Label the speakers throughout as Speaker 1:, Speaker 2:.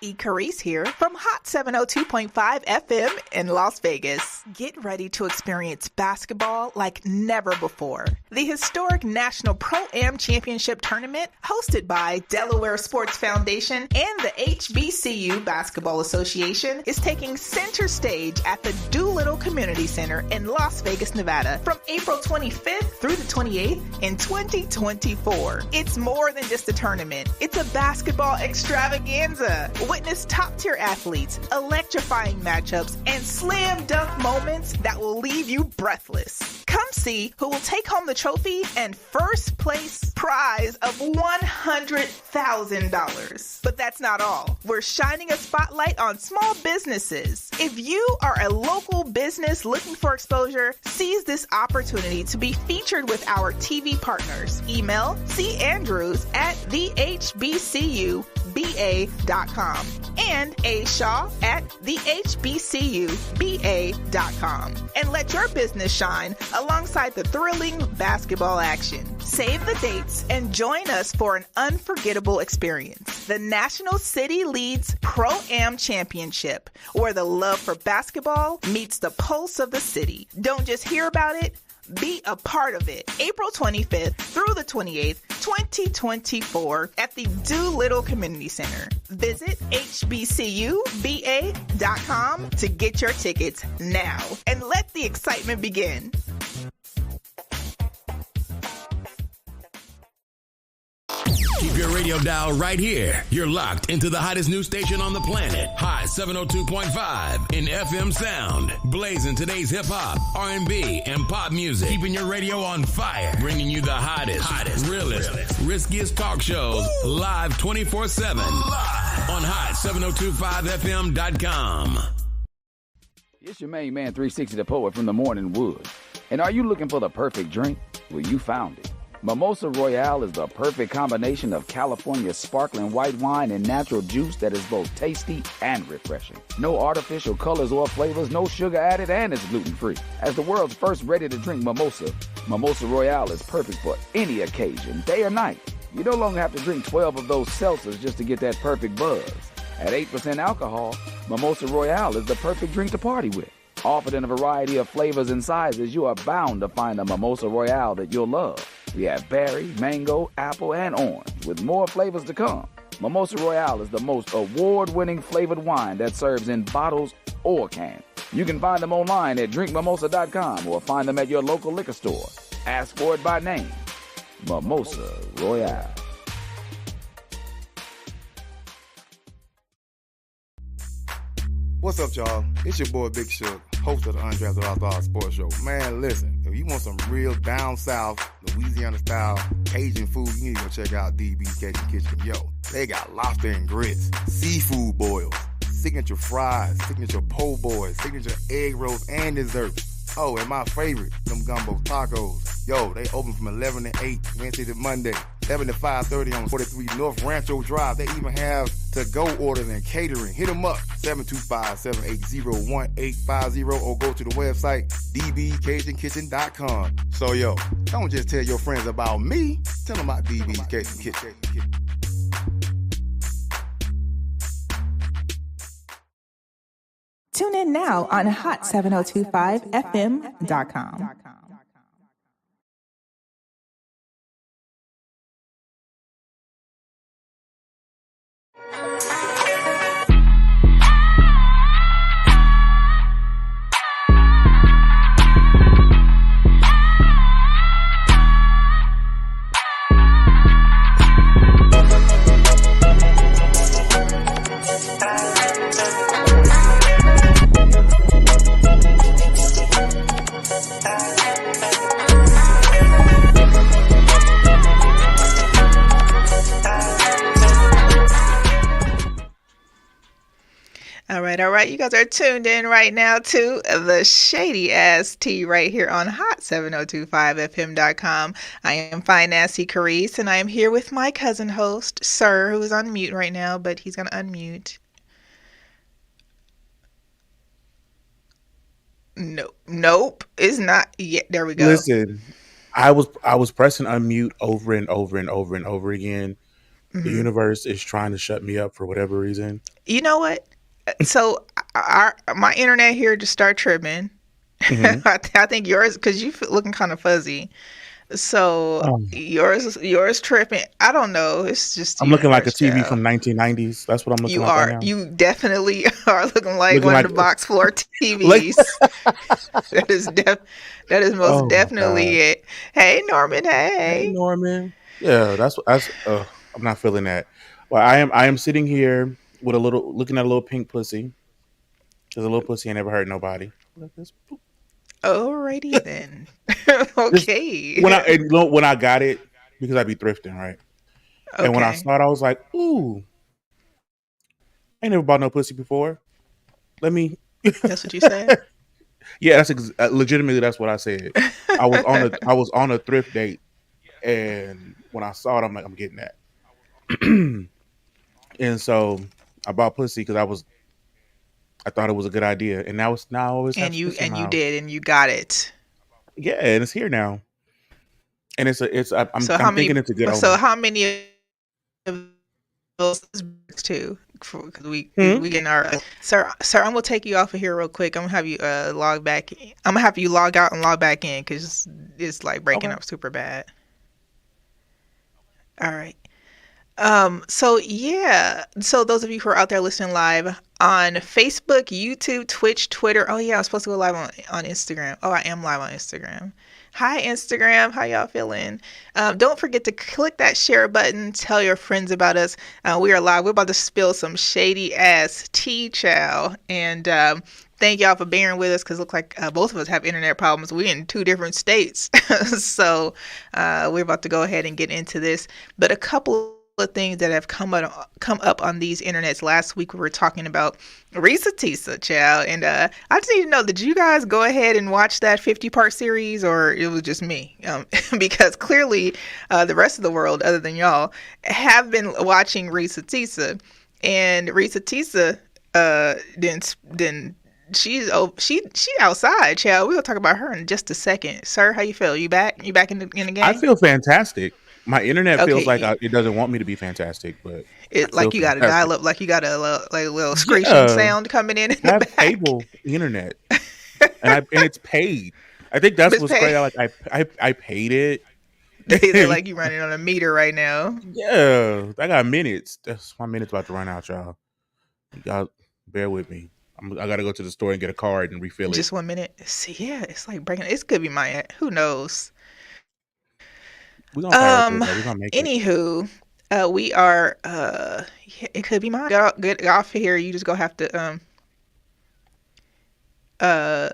Speaker 1: Carrice here from Hot 702.5 FM in Las Vegas. Get ready to experience basketball like never before. The historic National Pro-Am Championship Tournament, hosted by Delaware Sports Foundation and the HBCU Basketball Association, is taking center stage at the Doolittle Community Center in Las Vegas, Nevada, from April 25th through the 28th in 2024. It's more than just a tournament. It's a basketball extravaganza. Witness top-tier athletes, electrifying matchups, and slam dunk moments that will leave you breathless. Come see who will take home the trophy and first place prize of $100,000. But that's not all. We're shining a spotlight on small businesses. If you are a local business looking for exposure, seize this opportunity to be featured with our TV partners. Email chbcuba.com and ashaw@thehbcuba.com, and let your business shine alongside the thrilling basketball action. Save the dates and join us for an unforgettable experience. The National City Leads Pro-Am Championship, where the love for basketball meets the pulse of the city. Don't just hear about it, be a part of it. April 25th through the 28th, 2024 at the Doolittle Community Center. Visit hbcuba.com to get your tickets now and let the excitement begin.
Speaker 2: Keep your radio dial right here. You're locked into the hottest news station on the planet. Hot 702.5 in FM sound. Blazing today's hip-hop, R&B, and pop music. Keeping your radio on fire. Bringing you the hottest, realest, riskiest talk shows live 24/7 on hot7025fm.com.
Speaker 3: It's your main man, 360 the Poet from the Morning Wood. And are you looking for the perfect drink? Well, you found it. Mimosa Royale is the perfect combination of California sparkling white wine and natural juice that is both tasty and refreshing. No artificial colors or flavors, no sugar added, and it's gluten-free. As the world's first ready-to-drink mimosa, Mimosa Royale is perfect for any occasion, day or night. You no longer have to drink 12 of those seltzers just to get that perfect buzz. At 8% alcohol, Mimosa Royale is the perfect drink to party with. Offered in a variety of flavors and sizes, you are bound to find a Mimosa Royale that you'll love. We have berry, mango, apple, and orange, with more flavors to come. Mimosa Royale is the most award-winning flavored wine that serves in bottles or cans. You can find them online at drinkmimosa.com or find them at your local liquor store. Ask for it by name. Mimosa Royale.
Speaker 4: What's up, y'all? It's your boy Big Shook, host of the Undrafted All-Star Sports Show. Man, listen, if you want some real down south, Louisiana-style Cajun food, you need to go check out DB's Cajun Kitchen. Yo, they got lobster and grits, seafood boils, signature fries, signature po' boys, signature egg rolls, and desserts. Oh, and my favorite, them gumbo tacos. Yo, they open from 11 to 8, Wednesday to Monday, 7 to 5:30 on 43 North Rancho Drive. They even have to-go orders and catering. Hit them up, 725-780-1850, or go to the website, dbcajunkitchen.com. So, yo, don't just tell your friends about me. Tell them about DB's Cajun Kitchen.
Speaker 1: Tune in now on hot7025fm.com. All right. You guys are tuned in right now to the Shady Ass Tea right here on hot7025fm.com. I am Fine Nasty Carrice, and I am here with my cousin host, Sir, who is on mute right now, but he's going to unmute. Nope, it's not yet. There we go.
Speaker 5: Listen, I was pressing unmute over and over and over and over again The universe is trying to shut me up for whatever reason.
Speaker 1: You know what? So my internet here just start tripping.
Speaker 5: Mm-hmm.
Speaker 1: I think yours, because you looking kind of fuzzy. So yours tripping. I don't know. It's just the
Speaker 5: I'm looking like a
Speaker 1: universe,
Speaker 5: TV
Speaker 1: child.
Speaker 5: from 1990s. That's what I'm looking like right now.
Speaker 1: You definitely are looking like
Speaker 5: Looking
Speaker 1: one of
Speaker 5: like
Speaker 1: the box floor
Speaker 5: like
Speaker 1: TVs. that is that is most
Speaker 5: oh my god.
Speaker 1: definitely it. Hey Norman,
Speaker 5: Hey
Speaker 1: hey.
Speaker 5: Norman. Yeah, that's I'm not feeling that. Well, I am sitting here with a little looking at a little pink pussy. Because a little pussy ain't never hurt nobody. Like this.
Speaker 1: Alrighty then.
Speaker 5: Just
Speaker 1: Okay.
Speaker 5: when I got it, because I be thrifting, right? And when I
Speaker 1: Okay.
Speaker 5: saw it, I was like, ooh, I ain't never bought no pussy before. Let me
Speaker 1: That's what you said?
Speaker 5: Yeah, legitimately that's what I said. I was on a thrift date, and when I saw it, I'm like, I'm getting that. And so I bought pussy because I thought it was a good idea, and now I always have pussy in
Speaker 1: And
Speaker 5: my
Speaker 1: you
Speaker 5: house.
Speaker 1: did and you got it.
Speaker 5: Yeah, and it's here now, and
Speaker 1: So
Speaker 5: I'm thinking it's a good omen.
Speaker 1: how many of those too? Because
Speaker 5: Hmm?
Speaker 1: we getting our sir, I'm gonna take you off of here real quick. I'm gonna have you log back. I'm gonna have you log out and log back in because it's like breaking
Speaker 5: Okay.
Speaker 1: up super bad. All right. So yeah, so those of you who are out there listening live on Facebook, YouTube, Twitch, Twitter. Oh yeah, I was supposed to go live on Instagram. Oh, I am live on Instagram. Hi Instagram, how y'all feeling? Don't forget to click that share button. Tell your friends about us. We are live. We're about to spill some shady ass tea, chow. And thank y'all for bearing with us because it looks like both of us have internet problems. We're in two different states, so we're about to go ahead and get into this. But a couple of things that have come up on these internets. Last week we were talking about Risa Tisa, child, and I just need to know, did you guys go ahead and watch that 50-part series, or it was just me? Because clearly the rest of the world, other than y'all, have been watching Risa Tisa, and Risa Tisa then she's she outside, child. We'll talk about her in just a second. Sir, how you feel? You back in the
Speaker 5: I
Speaker 1: game?
Speaker 5: feel fantastic. My internet feels like
Speaker 1: Okay.
Speaker 5: it doesn't want me to be fantastic, but I
Speaker 1: It
Speaker 5: feel
Speaker 1: like you got to dial
Speaker 5: fantastic.
Speaker 1: up, like you got like a little screeching
Speaker 5: Yeah,
Speaker 1: sound coming in
Speaker 5: I
Speaker 1: the
Speaker 5: have
Speaker 1: back.
Speaker 5: cable internet, and it's paid. I think that's
Speaker 1: Miss
Speaker 5: what's
Speaker 1: Pay,
Speaker 5: great. I paid it.
Speaker 1: they
Speaker 5: And
Speaker 1: like you running on a meter right now.
Speaker 5: yeah, I got minutes. That's my minutes about to run out, y'all. Y'all bear with me. I gotta go to the store and get a card and refill it.
Speaker 1: Just 1 minute. See, yeah, it's like breaking. It could be my. Who knows?
Speaker 5: We're gonna power through though. We're gonna make it.
Speaker 1: Anywho, we are. Yeah, it could be mine. Get off here. You just gonna have to. Uh,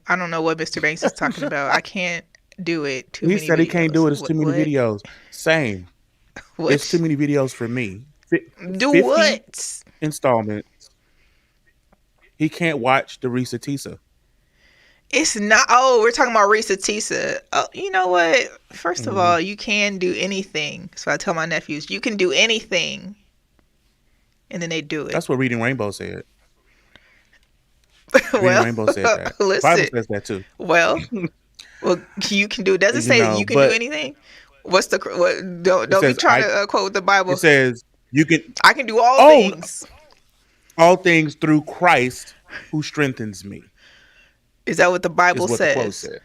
Speaker 1: I don't know what Mr. Banks is talking about. I can't do it. Too
Speaker 5: He
Speaker 1: many
Speaker 5: said he can't do
Speaker 1: videos.
Speaker 5: it. It's too many
Speaker 1: What?
Speaker 5: videos. Same. It's too
Speaker 1: What?
Speaker 5: many videos for me.
Speaker 1: Do
Speaker 5: 50
Speaker 1: what?
Speaker 5: installments. He can't watch the Risa Tisa.
Speaker 1: It's not. Oh, we're talking about Risa Tisa. Oh, you know what? First of
Speaker 5: Hmm.
Speaker 1: all, you can do anything. So I tell my nephews, you can do anything, and then they do it.
Speaker 5: That's what Reading Rainbow said. Reading
Speaker 1: Well,
Speaker 5: Rainbow said that. The Bible
Speaker 1: listen.
Speaker 5: says that too.
Speaker 1: Well, you can do. Does it
Speaker 5: You
Speaker 1: say
Speaker 5: know,
Speaker 1: you can do
Speaker 5: but
Speaker 1: anything? What's the what? Don't
Speaker 5: it
Speaker 1: don't be
Speaker 5: says
Speaker 1: trying to quote the
Speaker 5: it
Speaker 1: Bible.
Speaker 5: says you can
Speaker 1: I can do all
Speaker 5: oh
Speaker 1: things.
Speaker 5: all things through Christ who strengthens me
Speaker 1: Is that what the
Speaker 5: is
Speaker 1: Bible
Speaker 5: what the quote
Speaker 1: says?
Speaker 5: says.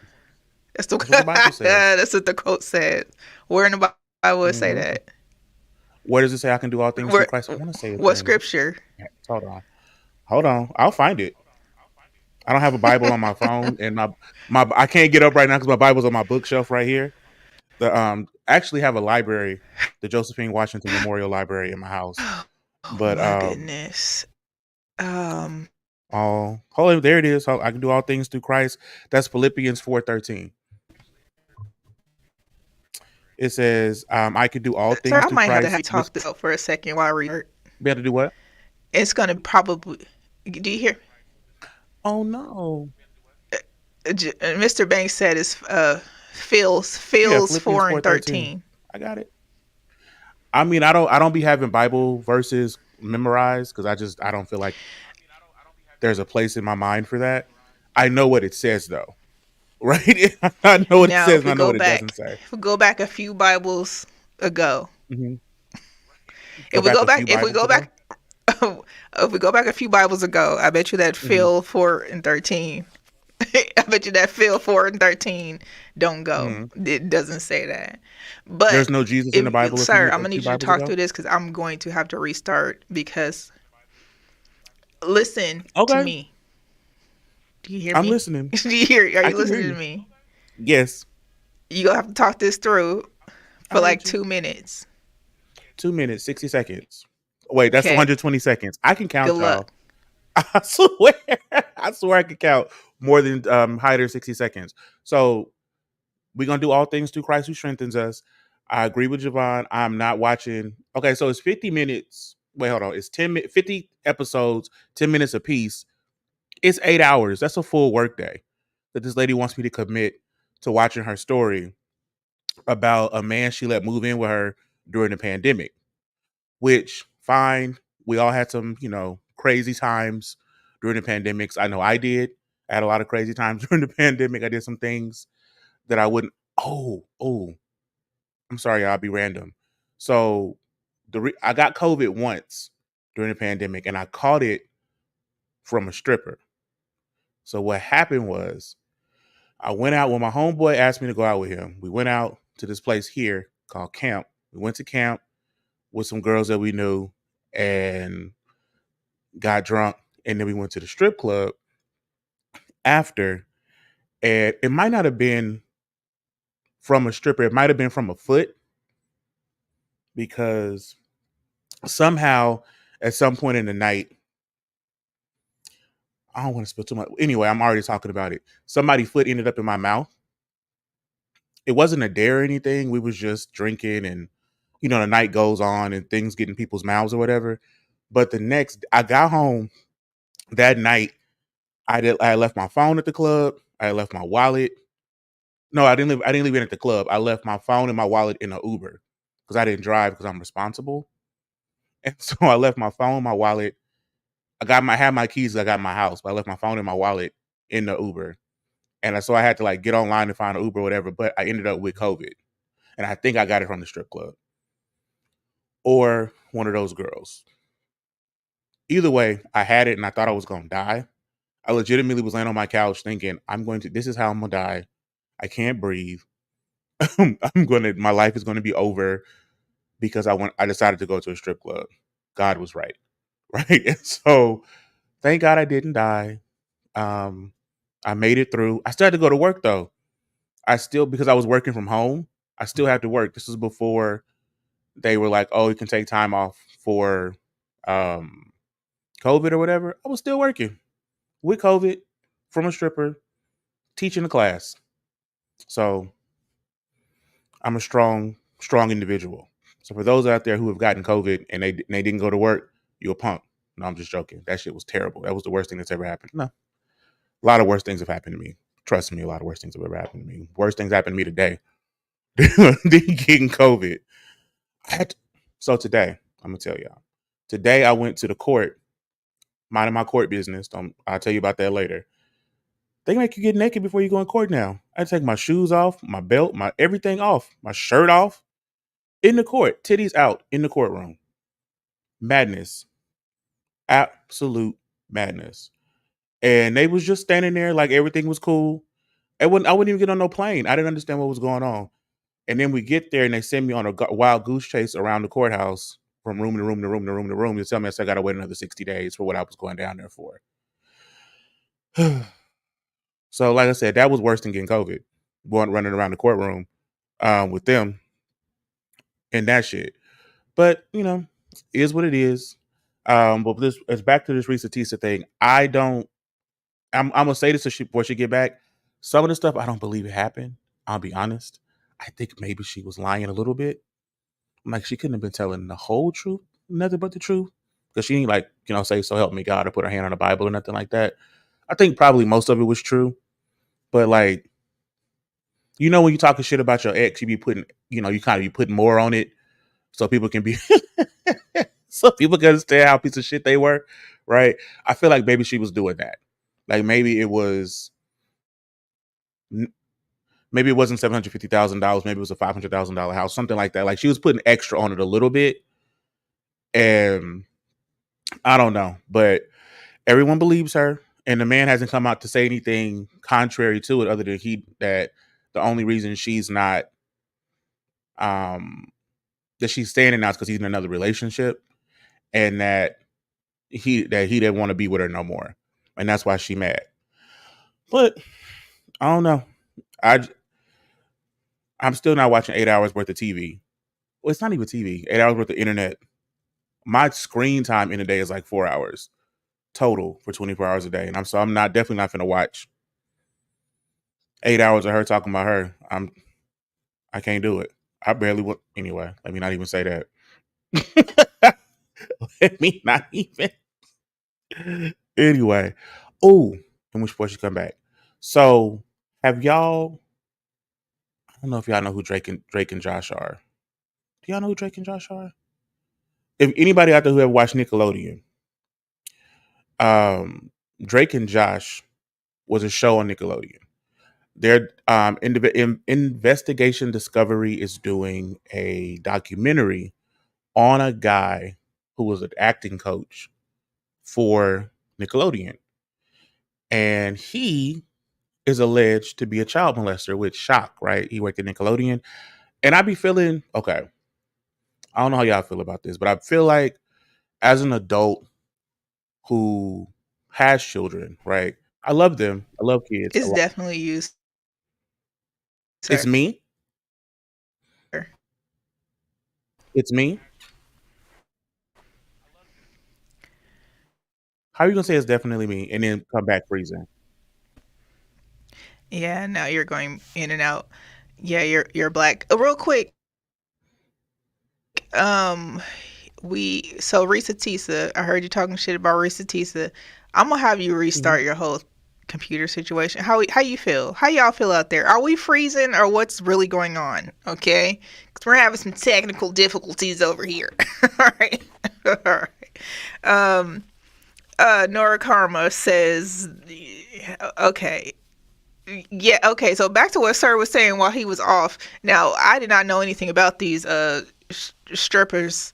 Speaker 1: That's the
Speaker 5: That's what the Bible says.
Speaker 1: that's what the quote says. Where in the Bible it say
Speaker 5: Hmm.
Speaker 1: that?
Speaker 5: Where does it say I can do all things through
Speaker 1: Where?
Speaker 5: Christ? I want to say it's
Speaker 1: What
Speaker 5: in.
Speaker 1: scripture?
Speaker 5: Hold on. Hold on. I'll find it. I don't have a Bible on my phone, and my I can't get up right now because my Bible's on my bookshelf right here. I actually have a library, the Josephine Washington Memorial Library in my house.
Speaker 1: Oh
Speaker 5: But
Speaker 1: my goodness. Um.
Speaker 5: oh, hold on, there it is. I can do all things through Christ. That's Philippians 4:13. It says, I can do all
Speaker 1: Sir,
Speaker 5: things
Speaker 1: I
Speaker 5: through
Speaker 1: might have to have
Speaker 5: Christ.
Speaker 1: you talk this out for a second while I read.
Speaker 5: Be able to do what?
Speaker 1: It's gonna probably. Do you hear?
Speaker 5: Oh no.
Speaker 1: Mr. Banks said it's
Speaker 5: Yeah,
Speaker 1: Phil's
Speaker 5: Philippians
Speaker 1: 4 and
Speaker 5: 4:13.
Speaker 1: 13.
Speaker 5: I got it. I mean, I don't be having Bible verses memorized because I don't feel like there's a place in my mind for that. I know what it says though, right? I know what it
Speaker 1: Now,
Speaker 5: says and I know what it doesn't say.
Speaker 1: if we go back a few Bibles ago,
Speaker 5: Hmm. Go
Speaker 1: If we
Speaker 5: back
Speaker 1: go
Speaker 5: a few
Speaker 1: back,
Speaker 5: Bibles ago.
Speaker 1: if we go back a few Bibles ago, I bet you that
Speaker 5: Hmm.
Speaker 1: Phil 4:13. I bet you that Phil 4:13 don't go.
Speaker 5: Hmm.
Speaker 1: It doesn't say that. But
Speaker 5: There's no Jesus in the
Speaker 1: if,
Speaker 5: Bible
Speaker 1: sir, I'm
Speaker 5: a
Speaker 1: gonna
Speaker 5: few
Speaker 1: need you to
Speaker 5: Bibles
Speaker 1: talk
Speaker 5: ago.
Speaker 1: through this because I'm going to have to restart. Because listen to
Speaker 5: Okay,
Speaker 1: me. Do you hear
Speaker 5: I'm
Speaker 1: me?
Speaker 5: listening.
Speaker 1: Do you hear? Are
Speaker 5: I
Speaker 1: you
Speaker 5: can hear
Speaker 1: listening to
Speaker 5: you.
Speaker 1: me?
Speaker 5: Yes,
Speaker 1: You gonna have to talk this through
Speaker 5: I
Speaker 1: for like
Speaker 5: heard you.
Speaker 1: 2 minutes.
Speaker 5: 2 minutes, 60 seconds. Wait, that's
Speaker 1: Okay.
Speaker 5: 120 seconds. I can
Speaker 1: Good
Speaker 5: count,
Speaker 1: luck.
Speaker 5: y'all. I swear. I swear I can count more than higher 60 seconds. So we're gonna do all things through Christ who strengthens us. I agree with Javon. I'm not watching. Okay, so it's 50 minutes. Wait, hold on. It's 50 episodes, 10 minutes apiece. It's 8 hours. That's a full workday that this lady wants me to commit to watching her story about a man she let move in with her during the pandemic. Which, fine. We all had some, crazy times during the pandemics. I know I did. I had a lot of crazy times during the pandemic. I did some things that I wouldn't. Oh, I'm sorry, I'll be random. So I got COVID once during the pandemic, and I caught it from a stripper. So what happened was I went out when my homeboy asked me to go out with him. We went out to this place here called Camp. We went to camp with some girls that we knew and got drunk, and then we went to the strip club after. And it might not have been from a stripper, it might have been from a foot, because somehow at some point in the night, I don't want to spill too much. Anyway, I'm already talking about it. Somebody's foot ended up in my mouth. It wasn't a dare or anything. We was just drinking, and the night goes on and things get in people's mouths or whatever. But I got home that night. I had left my phone at the club. I had left my wallet. No, I didn't leave it at the club. I left my phone and my wallet in an Uber because I didn't drive because I'm responsible. And so I left my phone, my wallet. Had my keys. I got in my house, but I left my phone and my wallet in the Uber. And so I had to get online and find an Uber or whatever. But I ended up with COVID, and I think I got it from the strip club or one of those girls. Either way, I had it, and I thought I was gonna die. I legitimately was laying on my couch thinking, this is how I'm gonna die. I can't breathe. My life is gonna be over because I decided to go to a strip club. God was right. Right. And so thank God I didn't die. I made it through. I still had to go to work though. Because I was working from home, I still had to work. This was before they were like, oh, you can take time off for um COVID or whatever. I was still working with COVID from a stripper, teaching a class. So I'm a strong individual. So for those out there who have gotten COVID and they didn't go to work, you're a punk. No, I'm just joking. That shit was terrible. That was the worst thing that's ever happened. No, a lot of worse things have happened to me. Trust me, a lot of worse things have ever happened to me. Worst things happened to me today than getting COVID. So today, I'm gonna tell y'all. Today I went to the court, minding my court business. I'll tell you about that later. They make you get naked before you go in court now. I take my shoes off, my belt, my everything off, my shirt off. In the court, titties out in the courtroom. Madness. Absolute madness. And they was just standing there like everything was cool. I wouldn't even get on no plane. I didn't understand what was going on. And then we get there and they send me on a wild goose chase around the courthouse from room to room to room to room to room to tell me I got to wait another 60 days for what I was going down there for. So like I said, that was worse than getting COVID. Running around the courtroom with them and that shit. But, is what it is. But this it's back to this Risa Tisa thing. I'm gonna say this before she get back. Some of the stuff I don't believe it happened. I'll be honest. I think maybe she was lying a little bit. Like she couldn't have been telling the whole truth, nothing but the truth. Because she ain't say so help me God or put her hand on the Bible or nothing like that. I think probably most of it was true. But when you talking shit about your ex, you be putting, you kind of be putting more on it so people can be so people can understand how piece of shit they were, right? I feel like maybe she was doing that. Like maybe it wasn't $750,000. Maybe it was a $500,000 house, something like that. Like she was putting extra on it a little bit, And I don't know, but everyone believes her, and the man hasn't come out to say anything contrary to it, other than that the only reason she's not that she's standing now is because he's in another relationship, and that he didn't want to be with her no more, and that's why she mad. But I don't know. I I'm still not watching 8 hours worth of TV. Well, it's not even TV. 8 hours worth of internet. My screen time in a day is like 4 hours total for 24 hours a day, and I'm not definitely not gonna watch 8 hours of her talking about her. I can't do it. I barely would anyway. Let me not even say that. Let me not even. Anyway. Oh, and which before she come back. So have y'all? I don't know if y'all know who Drake and Josh are. Do y'all know who Drake and Josh are? If anybody out there who ever watched Nickelodeon, Drake and Josh was a show on Nickelodeon. Their Investigation Discovery is doing a documentary on a guy who was an acting coach for Nickelodeon. And he is alleged to be a child molester, which shock, right? He worked at Nickelodeon. And I be feeling, okay, I don't know how y'all feel about this, but I feel like as an adult who has children, right? I love them. I love kids a
Speaker 1: It's
Speaker 5: lot.
Speaker 1: definitely you,
Speaker 5: It's
Speaker 1: sir.
Speaker 5: me. It's me. How are you gonna say it's definitely me and then come back freezing?
Speaker 1: Yeah, now you're going in and out. Yeah, you're black. Real quick, um, Risa Tisa, I heard you talking shit about Risa Tisa. I'm gonna have you
Speaker 5: Mhm.
Speaker 1: restart your whole computer situation. How you feel? How y'all feel out there? Are we freezing or what's really going on? Okay, because we're having some technical difficulties over here. All right, all right. Um, Nora Karma says, okay. Yeah, okay. So back to what Sir was saying while he was off. Now, I did not know anything about these strippers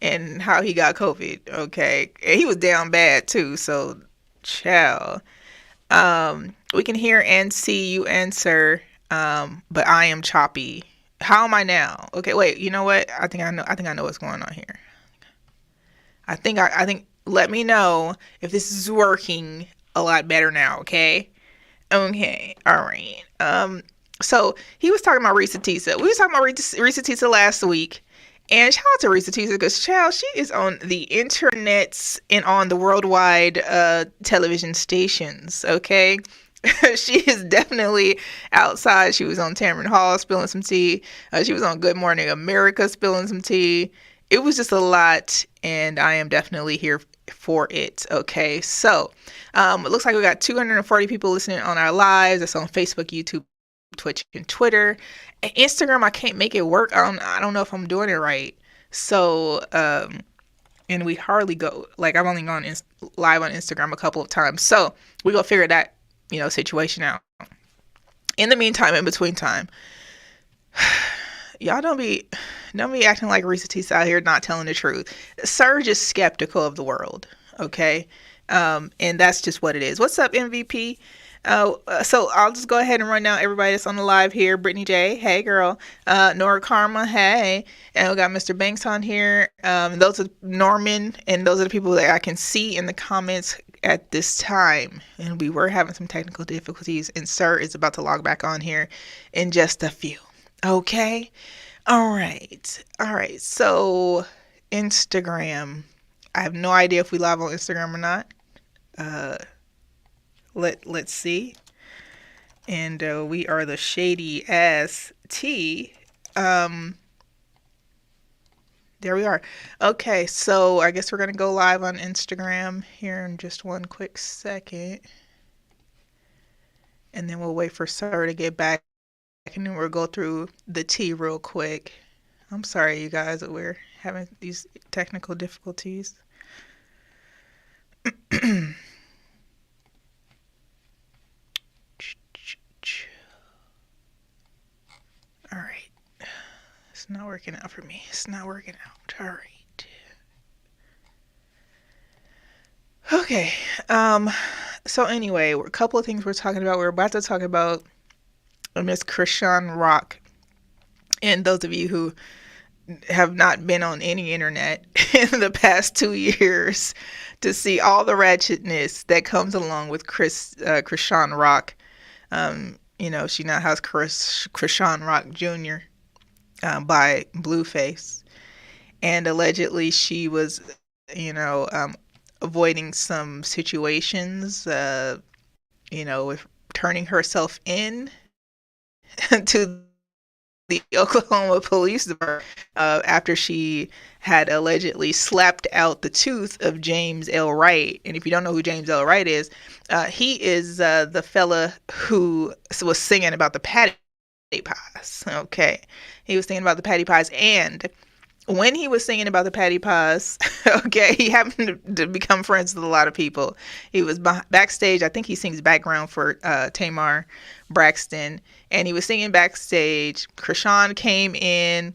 Speaker 1: and how he got COVID. Okay, and he was down bad too. So, child. We can hear and see you answer. But I am choppy. How am I now? Okay, wait. You know what? I think I know. I think I know what's going on here. I think. Let me know if this is working a lot better now. Okay. Okay. All right. So he was talking about Risa Tisa. We was talking about Risa Tisa last week. And shout out to Risa Tisa because, child, she is on the internets and on the worldwide television stations, okay? She is definitely outside. She was on Tamron Hall spilling some tea. She was on Good Morning America spilling some tea. It was just a lot, and I am definitely here for it, okay? So, it looks like we got 240 people listening on our lives. That's on Facebook, YouTube, Twitch, and Twitter. And Instagram, I can't make it work. I don't know if I'm doing it right. So, and we hardly go. Like I've only gone live on Instagram a couple of times. So we go figure that situation out. In the meantime, in between time, y'all don't be acting like Risa T's out here not telling the truth. Serge is skeptical of the world. Okay. And that's just what it is. What's up, MVP? So I'll just go ahead and run down everybody that's on the live here. Brittany J, hey girl. Nora Karma, hey. And we got Mr. Banks on here. Those are Norman, and those are the people that I can see in the comments at this time. And we were having some technical difficulties, and Sir is about to log back on here in just a few. Okay. All right. So Instagram. I have no idea if we live on Instagram or not. Let's see. And we are the Shady Ass Tea. There we are. Okay, so I guess we're gonna go live on Instagram here in just one quick second, and then we'll wait for Sarah to get back, and then we'll go through the tea real quick. I'm sorry, you guys, that we're having these technical difficulties. All right. It's not working out for me. It's not working out. All right. Okay. So anyway, a couple of things we're talking about. We're about to talk about Miss Krishan Rock. And those of you who have not been on any internet in the past 2 years to see all the ratchetness that comes along with Krishan Rock. She now has Krishan Rock Jr. By Blueface. And allegedly she was, avoiding some situations, with turning herself in to the Oklahoma Police Department after she had allegedly slapped out the tooth of James L. Wright. And if you don't know who James L. Wright is, he is the fella who was singing about the patty pies. Okay. He was singing about the patty pies, and when he was singing about the patty pies, okay, he happened to become friends with a lot of people. He was backstage. I think he sings background for Tamar Braxton, and he was singing backstage. Krishan came in.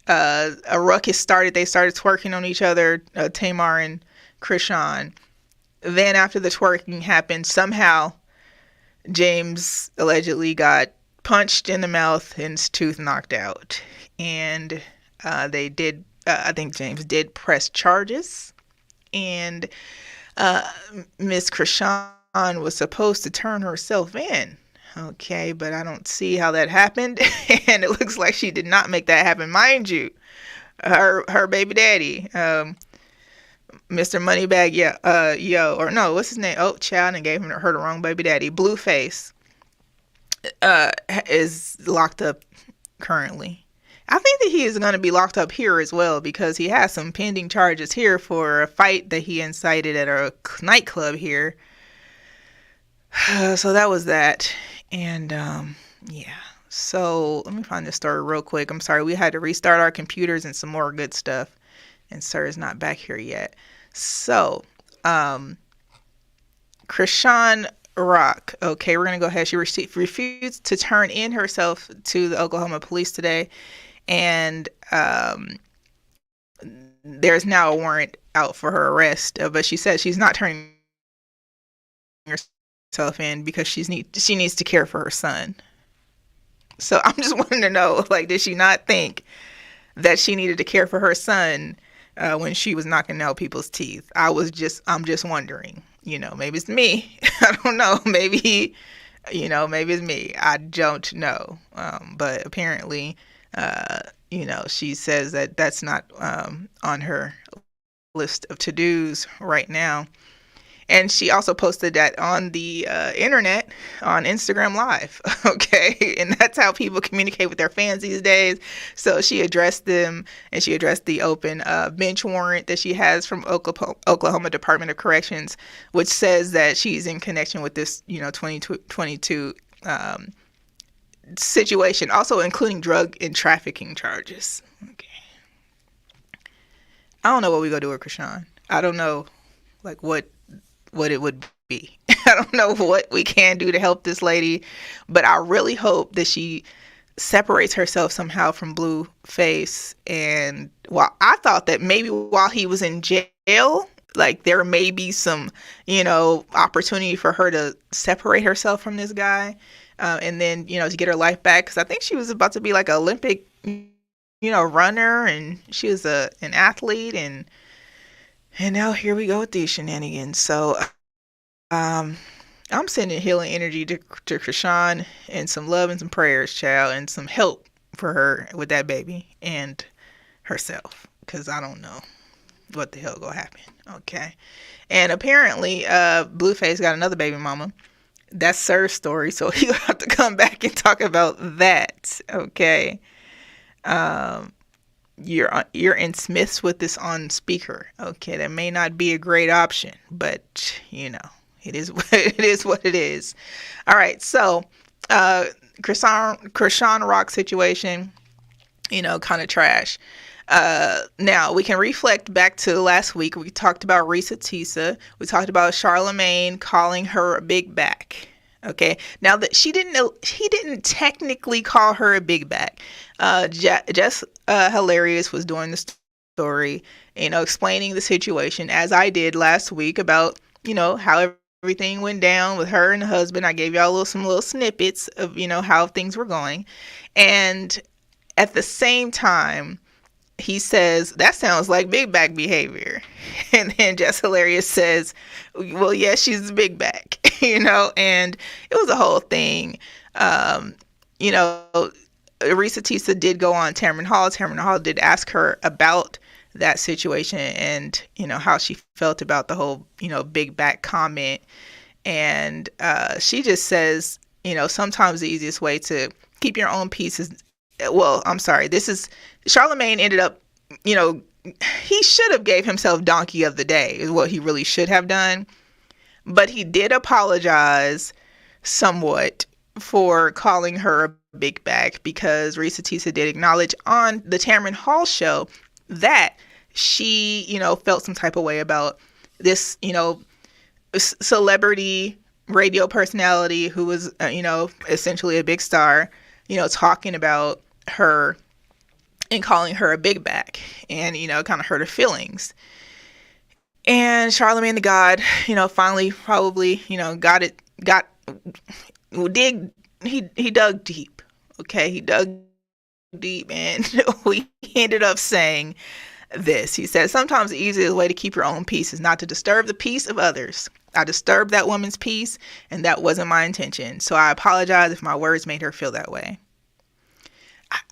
Speaker 1: A ruckus started. They started twerking on each other, Tamar and Krishan. Then after the twerking happened, somehow James allegedly got punched in the mouth and his tooth knocked out. And they did, I think James did press charges, and Miss Krishan was supposed to turn herself in. Okay, but I don't see how that happened, and it looks like she did not make that happen. Mind you, her baby daddy, Mr. Moneybag, or no, what's his name? Oh, child, and gave her the wrong baby daddy. Blueface is locked up currently. I think that he is going to be locked up here as well, because he has some pending charges here for a fight that he incited at a nightclub here. So that was that. And yeah. So let me find this story real quick. I'm sorry, we had to restart our computers and some more good stuff. And sir is not back here yet. So, Krishan Rock. Okay, we're going to go ahead. She refused to turn in herself to the Oklahoma police today. And there's now a warrant out for her arrest. But she says she's not turning herself in because she needs to care for her son. So I'm just wanting to know, like, did she not think that she needed to care for her son when she was knocking out people's teeth? I'm just wondering. Maybe it's me. I don't know. Maybe it's me. I don't know. But apparently, she says that that's not on her list of to-dos right now. And she also posted that on the internet, on Instagram Live, okay? And that's how people communicate with their fans these days. So she addressed them, and she addressed the open bench warrant that she has from Oklahoma Department of Corrections, which says that she's in connection with this, 2022 situation, also including drug and trafficking charges. Okay. I don't know what we're going to do with Krishan. I don't know, like, what it would be. I don't know what we can do to help this lady, but I really hope that she separates herself somehow from Blueface. And I thought that maybe while he was in jail, like, there may be some, opportunity for her to separate herself from this guy, and then, to get her life back. Because I think she was about to be like an Olympic, runner, and she was an athlete, and now here we go with these shenanigans. So I'm sending healing energy to Krishan, and some love and some prayers, child, and some help for her with that baby and herself, because I don't know what the hell gonna happen. Okay. And apparently Blueface got another baby mama. That's Sir's story, so he'll have to come back and talk about that. Okay. You're in Smith's with this on speaker. Okay, that may not be a great option, but it is what it is. All right, so Krishan Rock situation, kind of trash. Now we can reflect back to last week. We talked about Risa Tisa. We talked about Charlemagne calling her a big back. Okay. Now that he didn't technically call her a big back. Jess Hilarious was doing the story, explaining the situation, as I did last week, about how everything went down with her and the husband. I gave y'all some little snippets of, how things were going. And at the same time, he says, that sounds like big back behavior. And then Jess Hilarious says, well, yeah, she's a big back, and it was a whole thing. Risa Tisa did go on Tamron Hall. Tamron Hall did ask her about that situation and, how she felt about the whole, big back comment. And she just says, sometimes the easiest way to keep your own peace is, Charlemagne ended up, he should have gave himself donkey of the day is what he really should have done. But he did apologize somewhat for calling her a big back, because Risa Tisa did acknowledge on the Tamron Hall show that she, felt some type of way about this, celebrity radio personality who was, essentially a big star, talking about her and calling her a big back, and, kind of hurt her feelings. And Charlemagne the God, finally probably, he dug deep. Okay. He dug deep, and we ended up saying this. He said, sometimes the easiest way to keep your own peace is not to disturb the peace of others. I disturbed that woman's peace, and that wasn't my intention. So I apologize if my words made her feel that way.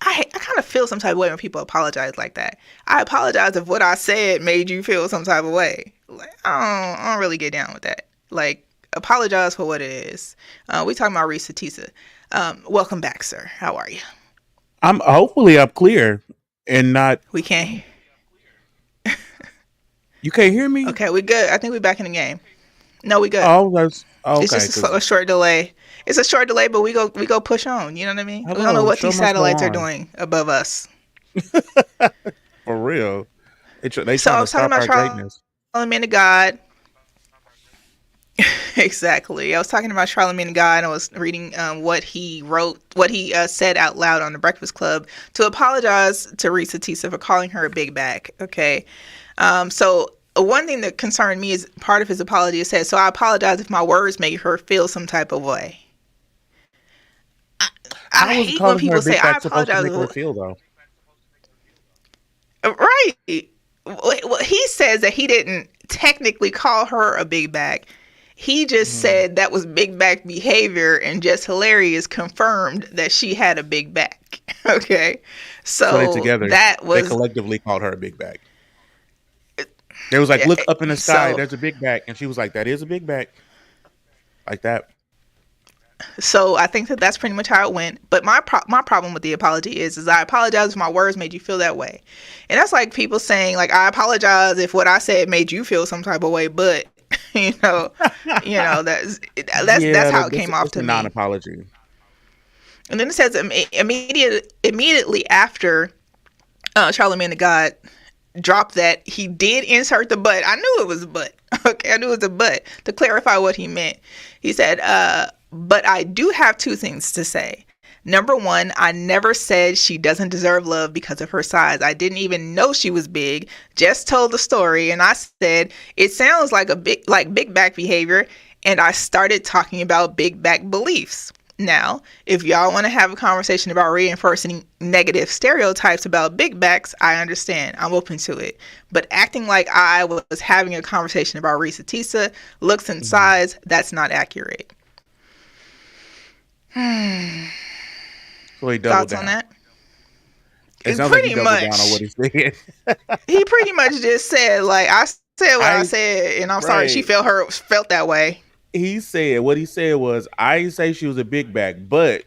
Speaker 1: I kind of feel some type of way when people apologize like that. I apologize if what I said made you feel some type of way. Like, I don't really get down with that. Like, apologize for what it is. We talking about Risa Tisa. Welcome back, sir. How are you?
Speaker 5: I'm hopefully up clear and not.
Speaker 1: We can't.
Speaker 5: You can't hear me?
Speaker 1: Okay, we good. I think we're back in the game. No, we good.
Speaker 5: Okay.
Speaker 1: It's just a short delay. It's a short delay, but we go push on. You know what I mean?
Speaker 5: Hello,
Speaker 1: we don't know what these satellites are doing above us.
Speaker 5: For real. They
Speaker 1: So
Speaker 5: trying
Speaker 1: I
Speaker 5: to
Speaker 1: was talking
Speaker 5: stop our
Speaker 1: about
Speaker 5: greatness.
Speaker 1: Charlemagne the God. Exactly. I was talking about Charlemagne the God. And I was reading what he wrote, what he said out loud on the Breakfast Club to apologize to Risa Tisa for calling her a big back. Okay. So one thing that concerned me is part of his apology. It says, so I apologize if my words made her feel some type of way. I hate when people say, I apologize.
Speaker 5: Make her feel, though.
Speaker 1: Right. Well, he says that he didn't technically call her a big back. He just said that was big back behavior, and Just Hilarious confirmed that she had a big back. Okay. So
Speaker 5: they together, they collectively called her a big back. They was like, look up in the sky, there's a big back. And she was like, that is a big back. Like that.
Speaker 1: So I think that's pretty much how it went. But my problem with the apology is I apologize if my words made you feel that way. And that's like people saying, like, I apologize if what I said made you feel some type of way, but that's how it came off to me.
Speaker 5: Non-apology.
Speaker 1: And then it says immediately after Charlemagne the God dropped that, he did insert the but. I knew it was a but. Okay, I knew it was a but to clarify what he meant. He said, but I do have two things to say. Number one, I never said she doesn't deserve love because of her size. I didn't even know she was big. Just told the story, and I said it sounds like big back behavior, and I started talking about big back beliefs. Now, if y'all want to have a conversation about reinforcing negative stereotypes about big backs, I understand. I'm open to it. But acting like I was having a conversation about Risa Tisa, looks and size, that's not accurate.
Speaker 5: So he doubled
Speaker 1: Thoughts
Speaker 5: down
Speaker 1: on that?
Speaker 5: It sounds like he doubled down on what he said.
Speaker 1: He pretty much just said, like, I said what I said, and I'm sorry she felt that way.
Speaker 5: He said, what he said was, I didn't say she was a big back, but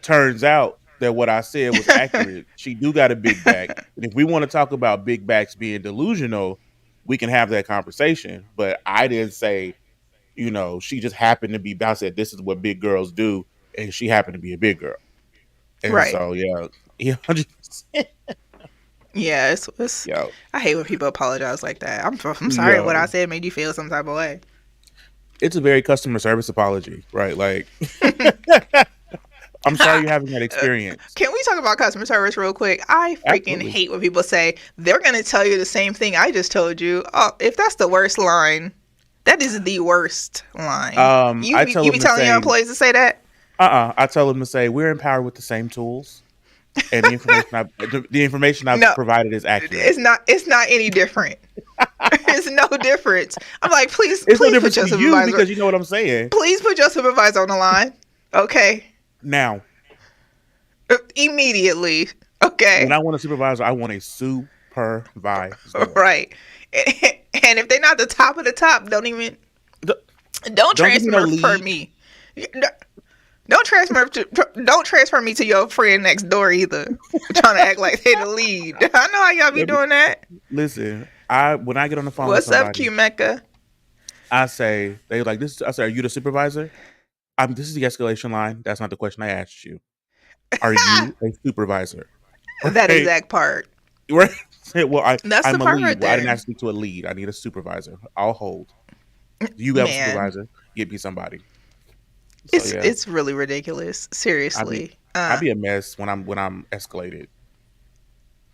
Speaker 5: turns out that what I said was accurate. She do got a big back. And if we want to talk about big backs being delusional, we can have that conversation. But I didn't say, she just happened to be, I said, this is what big girls do. And she happened to be a big girl. And so, yeah. 100%.
Speaker 1: Yeah, it's I hate when people apologize like that. I'm sorry what I said made you feel some type of way.
Speaker 5: It's a very customer service apology, right? Like, I'm sorry you're having that experience.
Speaker 1: Can we talk about customer service real quick? I freaking hate when people say they're going to tell you the same thing I just told you. Oh, if that's the worst line That is the worst line.
Speaker 5: I tell
Speaker 1: You
Speaker 5: them
Speaker 1: be
Speaker 5: to
Speaker 1: telling
Speaker 5: say,
Speaker 1: your employees to say that?
Speaker 5: I tell them to say we're empowered with the same tools, and the information I've
Speaker 1: No,
Speaker 5: provided is accurate.
Speaker 1: It's not any different. It's no difference. I'm like, please
Speaker 5: It's no
Speaker 1: put
Speaker 5: difference
Speaker 1: your
Speaker 5: to you
Speaker 1: supervisor.
Speaker 5: because you know what I'm saying.
Speaker 1: Please put your supervisor on the line. Okay.
Speaker 5: Now,
Speaker 1: Immediately. Okay.
Speaker 5: when I want a supervisor, I want a supervisor.
Speaker 1: Right. And if they're not the top of the top, don't
Speaker 5: give me no
Speaker 1: transfer
Speaker 5: lead.
Speaker 1: me. Don't transfer me to your friend next door either. Trying to act like they the lead. I know how y'all be doing that.
Speaker 5: Listen, when I get on the phone
Speaker 1: What's
Speaker 5: with
Speaker 1: up,
Speaker 5: somebody,
Speaker 1: Q Mecca?
Speaker 5: I say they like this. I say, are you the supervisor? This is the escalation line. That's not the question I asked you. Are you a supervisor?
Speaker 1: That
Speaker 5: Right.
Speaker 1: exact part.
Speaker 5: Right. Well,
Speaker 1: That's
Speaker 5: I'm
Speaker 1: the
Speaker 5: a
Speaker 1: part
Speaker 5: lead.
Speaker 1: right
Speaker 5: Well, I didn't
Speaker 1: there.
Speaker 5: ask you to a lead. I need a supervisor. I'll hold. You have a
Speaker 1: Man.
Speaker 5: supervisor. Get me somebody. So,
Speaker 1: It's really ridiculous. Seriously.
Speaker 5: I be a mess when I'm escalated.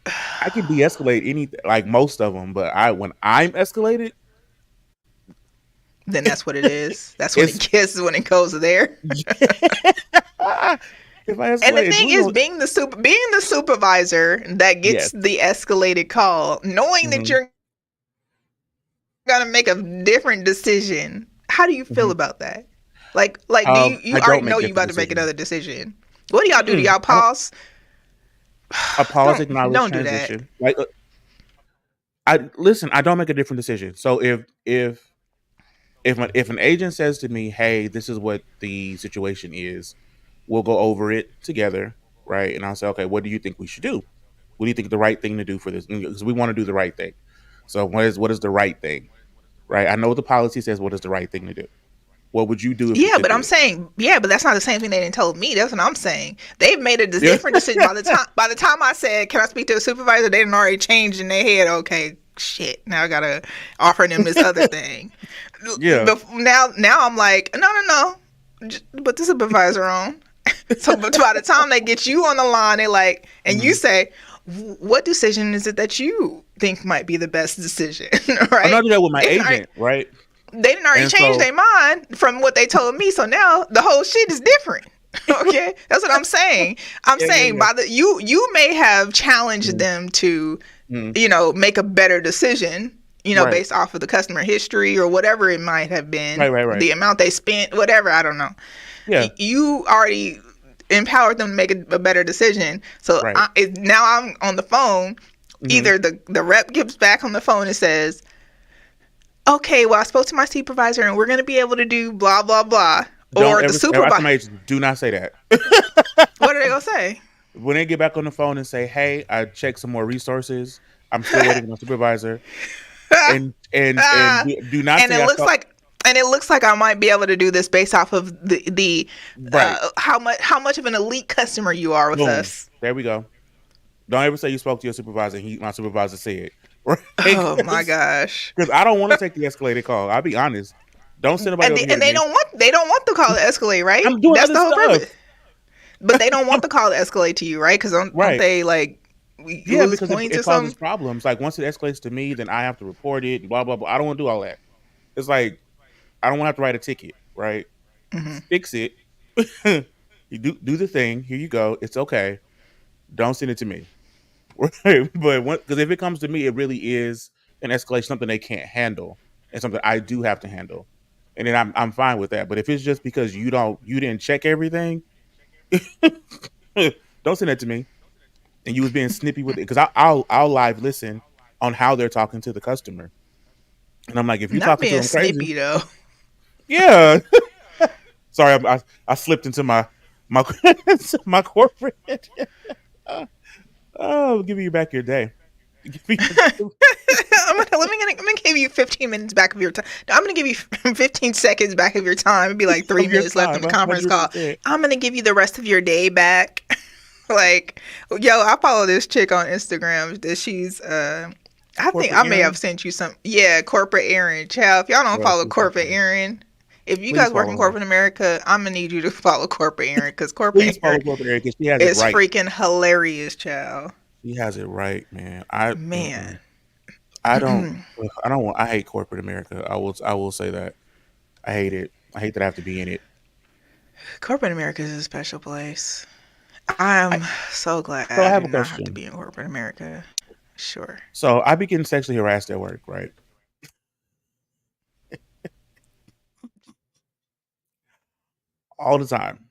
Speaker 5: I can de-escalate anything, like most of them, but when I'm escalated,
Speaker 1: Then that's what it is. That's when
Speaker 5: It's-
Speaker 1: it gets when it goes there.
Speaker 5: if I escalate,
Speaker 1: And the thing is, being the supervisor that gets
Speaker 5: Yes.
Speaker 1: the escalated call, knowing that
Speaker 5: Mhm.
Speaker 1: you're gonna make a different decision. How do you feel
Speaker 5: Mhm.
Speaker 1: about that? Like do you
Speaker 5: I don't
Speaker 1: already
Speaker 5: make
Speaker 1: know you
Speaker 5: different
Speaker 1: about to make
Speaker 5: decisions.
Speaker 1: another decision? What do y'all do? Do y'all
Speaker 5: I don't-
Speaker 1: pause?
Speaker 5: a pause,
Speaker 1: Don't
Speaker 5: acknowledge,
Speaker 1: do that.
Speaker 5: transition. Like, I listen. I don't make a different decision. So if an agent says to me, "Hey, this is what the situation is," we'll go over it together, right? And I'll say, "Okay, what do you think we should do? What do you think the right thing to do for this?" Because we want to do the right thing. So what is the right thing, right? I know what the policy says. What is the right thing to do? What would you do if you
Speaker 1: Yeah,
Speaker 5: could
Speaker 1: but
Speaker 5: do
Speaker 1: I'm
Speaker 5: it?
Speaker 1: saying, but that's not the same thing they didn't told me. That's what I'm saying. They've made a different decision by the time I said, "Can I speak to a supervisor?" They didn't already changed in their head. Okay, shit. Now I gotta offer them this other thing.
Speaker 5: Yeah.
Speaker 1: Now I'm like, no. Just put the supervisor on. So, but by the time they get you on the line, they like, and you say, "What decision is it that you think might be the best decision?" Right?
Speaker 5: I'm not doing that with my
Speaker 1: They didn't
Speaker 5: agent, right?
Speaker 1: They didn't already
Speaker 5: And
Speaker 1: change
Speaker 5: so-
Speaker 1: their mind from what they told me. So now the whole shit is different. Okay, that's what I'm saying. I'm saying
Speaker 5: yeah.
Speaker 1: by you may have challenged them to, make a better decision.
Speaker 5: Right.
Speaker 1: Based off of the customer history or whatever it might have been,
Speaker 5: Right.
Speaker 1: the amount they spent, whatever, I don't know.
Speaker 5: Yeah.
Speaker 1: You already empowered them to make a better decision. So
Speaker 5: Right.
Speaker 1: now I'm on the phone. Either the rep gets back on the phone and says, "Okay, well, I spoke to my supervisor and we're going to be able to do blah, blah, blah." Or the supervisor.
Speaker 5: Do not say that.
Speaker 1: What are they going to say?
Speaker 5: When they get back on the phone and say, "Hey, I checked some more resources. I'm still waiting on my supervisor," and do not
Speaker 1: And
Speaker 5: say
Speaker 1: it looks like I might be able to do this based off of the
Speaker 5: Right.
Speaker 1: how much of an elite customer you are with
Speaker 5: Boom.
Speaker 1: us.
Speaker 5: There we go. Don't ever say you spoke to your supervisor and my supervisor said. Right?
Speaker 1: Oh my gosh.
Speaker 5: Because I don't want to take the escalated call. I'll be honest. Don't send nobody over here.
Speaker 1: And they don't want the call to escalate, right?
Speaker 5: I'm doing
Speaker 1: That's
Speaker 5: other
Speaker 1: the whole
Speaker 5: stuff.
Speaker 1: purpose. But they don't want the call to escalate to you, right? Because don't they like
Speaker 5: Yeah,
Speaker 1: lose
Speaker 5: because
Speaker 1: points
Speaker 5: it
Speaker 1: or
Speaker 5: causes
Speaker 1: something?
Speaker 5: problems. Like once it escalates to me, then I have to report it. Blah blah blah. I don't want to do all that. It's like I don't want to have to write a ticket. Right? Fix it. You do the thing. Here you go. It's okay. Don't send it to me. Right? But because if it comes to me, it really is an escalation, something they can't handle, and something I do have to handle, and then I'm fine with that. But if it's just because you didn't check everything, don't send it to me. And you was being snippy with it because I'll live listen on how they're talking to the customer, and I'm like, if you're
Speaker 1: Not
Speaker 5: talking to
Speaker 1: being
Speaker 5: them crazy,
Speaker 1: snippy though.
Speaker 5: yeah. Sorry, I slipped into my my corporate. Oh, give you back your day.
Speaker 1: I'm gonna give you 15 minutes back of your time. I'm gonna give you 15 seconds back of your time. It'd be like 3 minutes left on the conference call.
Speaker 5: 100%.
Speaker 1: I'm gonna give you the rest of your day back. Like, yo, I follow this chick on Instagram that she's I think I may have sent you some. Yeah, corporate Erin. Child, if y'all don't follow corporate Erin, if you guys work in corporate America, I'm gonna need you to follow corporate Erin because corporate Erin
Speaker 5: because she has
Speaker 1: is
Speaker 5: it right.
Speaker 1: freaking hilarious, child.
Speaker 5: She has it right, man. I don't. I don't want. I hate corporate America. I will say that. I hate it. I hate that I have to be in it.
Speaker 1: Corporate America is a special place.
Speaker 5: I,
Speaker 1: I'm so glad
Speaker 5: so I
Speaker 1: I
Speaker 5: have
Speaker 1: do
Speaker 5: a
Speaker 1: not have to
Speaker 5: question.
Speaker 1: be in corporate America. Sure.
Speaker 5: So I be getting sexually harassed at work, right? All the time,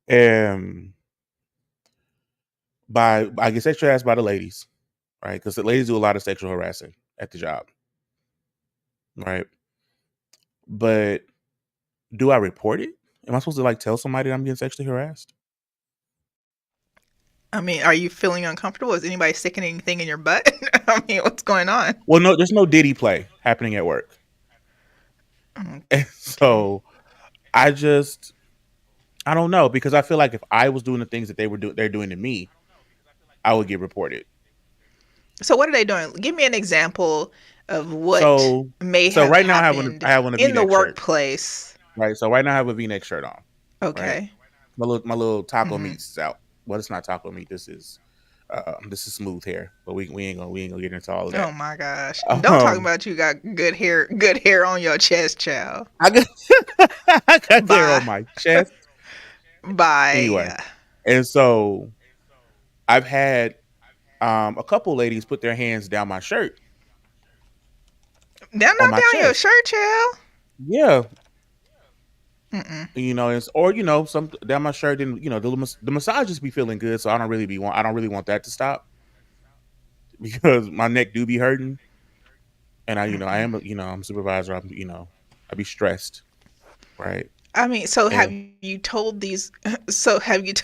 Speaker 5: and I get sexually harassed by the ladies, right? Because the ladies do a lot of sexual harassing at the job, right? But do I report it? Am I supposed to like tell somebody that I'm getting sexually harassed?
Speaker 1: I mean, are you feeling uncomfortable? Is anybody sticking anything in your butt? I mean, what's going on?
Speaker 5: Well, no, there's no Diddy play happening at work, and
Speaker 1: Okay.
Speaker 5: so I just I don't know because I feel like if I was doing the things that they're doing to me, I would get reported.
Speaker 1: So what are they doing? Give me an example of what
Speaker 5: So
Speaker 1: may
Speaker 5: so
Speaker 1: have
Speaker 5: right now
Speaker 1: happened
Speaker 5: I have on a
Speaker 1: in the
Speaker 5: V-neck shirt,
Speaker 1: workplace.
Speaker 5: right? So right now I have a V-neck shirt on, right?
Speaker 1: Okay.
Speaker 5: My little taco
Speaker 1: Hmm.
Speaker 5: meats is out. Well, it's not taco meat. This is smooth hair, but we ain't gonna get into all of
Speaker 1: Oh
Speaker 5: that.
Speaker 1: my gosh. Don't talk
Speaker 5: Um,
Speaker 1: about you got good hair on your chest, child.
Speaker 5: I got I got hair on
Speaker 1: Bye.
Speaker 5: my chest anyway,
Speaker 1: Bye.
Speaker 5: and so I've had a couple ladies put their hands down my shirt
Speaker 1: They're
Speaker 5: on
Speaker 1: not
Speaker 5: my
Speaker 1: down your
Speaker 5: chest.
Speaker 1: shirt, child.
Speaker 5: Yeah,
Speaker 1: Mm-mm.
Speaker 5: or some down my shirt, and the massages be feeling good, so I don't really want that to stop because my neck do be hurting, and I
Speaker 1: Mm-mm.
Speaker 5: am I'm a supervisor. I be stressed, right?
Speaker 1: I mean, so have
Speaker 5: And
Speaker 1: you told these? So have you told?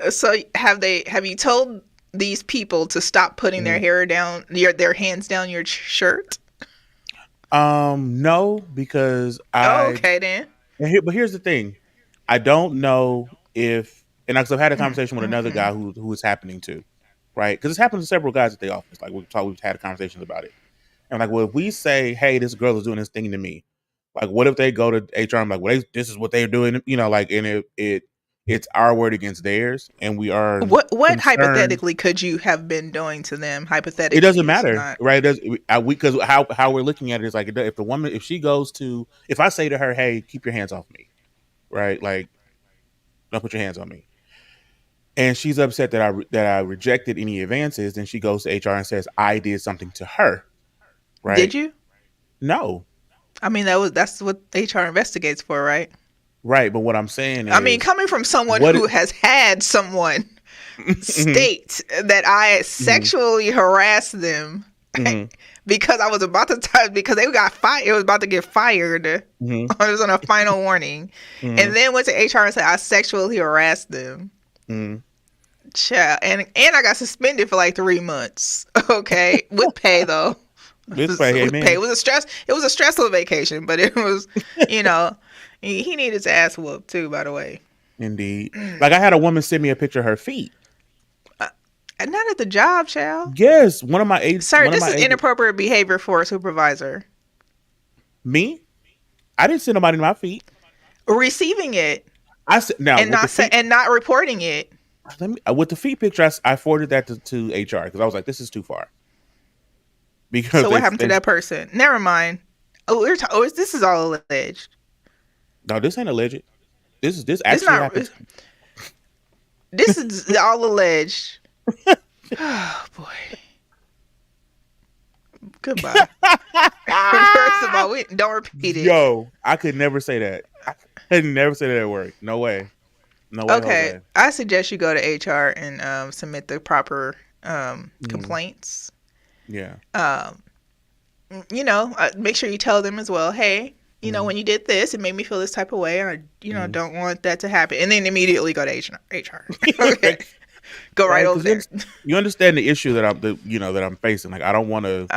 Speaker 1: So have you told these people to stop putting their
Speaker 5: mhm.
Speaker 1: hair down, their hands down your shirt?
Speaker 5: No, because
Speaker 1: Oh, okay then.
Speaker 5: but here's the thing, I don't know if and because I've had a conversation with another
Speaker 1: Mm-mm.
Speaker 5: guy who is happening to, right? Because it's happened to several guys at the office. Like we've had conversations about it. And like, well, if we say, "Hey, this girl is doing this thing to me," like, what if they go to HR and like, "Well, this is what they're doing," like, and it's our word against theirs, and we are
Speaker 1: What
Speaker 5: concerned.
Speaker 1: hypothetically could you have been doing to them?
Speaker 5: It doesn't
Speaker 1: Hypothetically, this is
Speaker 5: matter,
Speaker 1: not.
Speaker 5: right? It does because how we're looking at it is like if the woman if I say to her, "Hey, keep your hands off me," right? Like, don't put your hands on me, and she's upset that I rejected any advances, then she goes to HR and says I did something to her,
Speaker 1: Did
Speaker 5: right?
Speaker 1: you?
Speaker 5: No,
Speaker 1: I mean, that's what HR investigates for, right?
Speaker 5: right. But what I'm saying
Speaker 1: I mean,
Speaker 5: is,
Speaker 1: coming from someone
Speaker 5: what?
Speaker 1: who has had someone
Speaker 5: Mhm,
Speaker 1: state that I
Speaker 5: mhm,
Speaker 1: sexually harassed them
Speaker 5: mhm,
Speaker 1: because I was about to because they got fired. It was about to get fired. It
Speaker 5: mhm,
Speaker 1: was on a final warning, and
Speaker 5: mhm,
Speaker 1: then went to HR and said I sexually harassed them.
Speaker 5: mhm.
Speaker 1: Child, and I got suspended for like 3 months. Okay, with pay though.
Speaker 5: This way,
Speaker 1: With pay.
Speaker 5: amen.
Speaker 1: It was a stressful vacation, but it was, you know, he needed his ass whooped too. By the way,
Speaker 5: Indeed. Like I had a woman send me a picture of her feet.
Speaker 1: uh, not at the job, child.
Speaker 5: Yes,
Speaker 1: Sir,
Speaker 5: one of
Speaker 1: this
Speaker 5: my
Speaker 1: is
Speaker 5: agents.
Speaker 1: inappropriate behavior for a supervisor.
Speaker 5: Me? I didn't send nobody my feet.
Speaker 1: Receiving it
Speaker 5: I said now
Speaker 1: and
Speaker 5: with the feet.
Speaker 1: not reporting it.
Speaker 5: With the feet picture, I forwarded that to HR because I was like, this is too far because
Speaker 1: So what happened to that person? Never mind. Oh, this is all alleged.
Speaker 5: no, this ain't alleged. This
Speaker 1: This
Speaker 5: actually
Speaker 1: not.
Speaker 5: happened.
Speaker 1: This is all alleged. Oh boy. Goodbye. First of all, we don't repeat it.
Speaker 5: Yo, I could never say that. I could never say that at work. No way. No way,
Speaker 1: Okay,
Speaker 5: Jose.
Speaker 1: I suggest you go to HR and submit the proper
Speaker 5: Mm,
Speaker 1: complaints.
Speaker 5: yeah.
Speaker 1: Um, make sure you tell them as well. Hey,
Speaker 5: Mm,
Speaker 1: when you did this, it made me feel this type of way, and I
Speaker 5: mm.
Speaker 1: don't want that to happen. And then immediately go to HR. Okay, go right
Speaker 5: Right?
Speaker 1: over there.
Speaker 5: You understand the issue that I'm facing. Like I don't want to.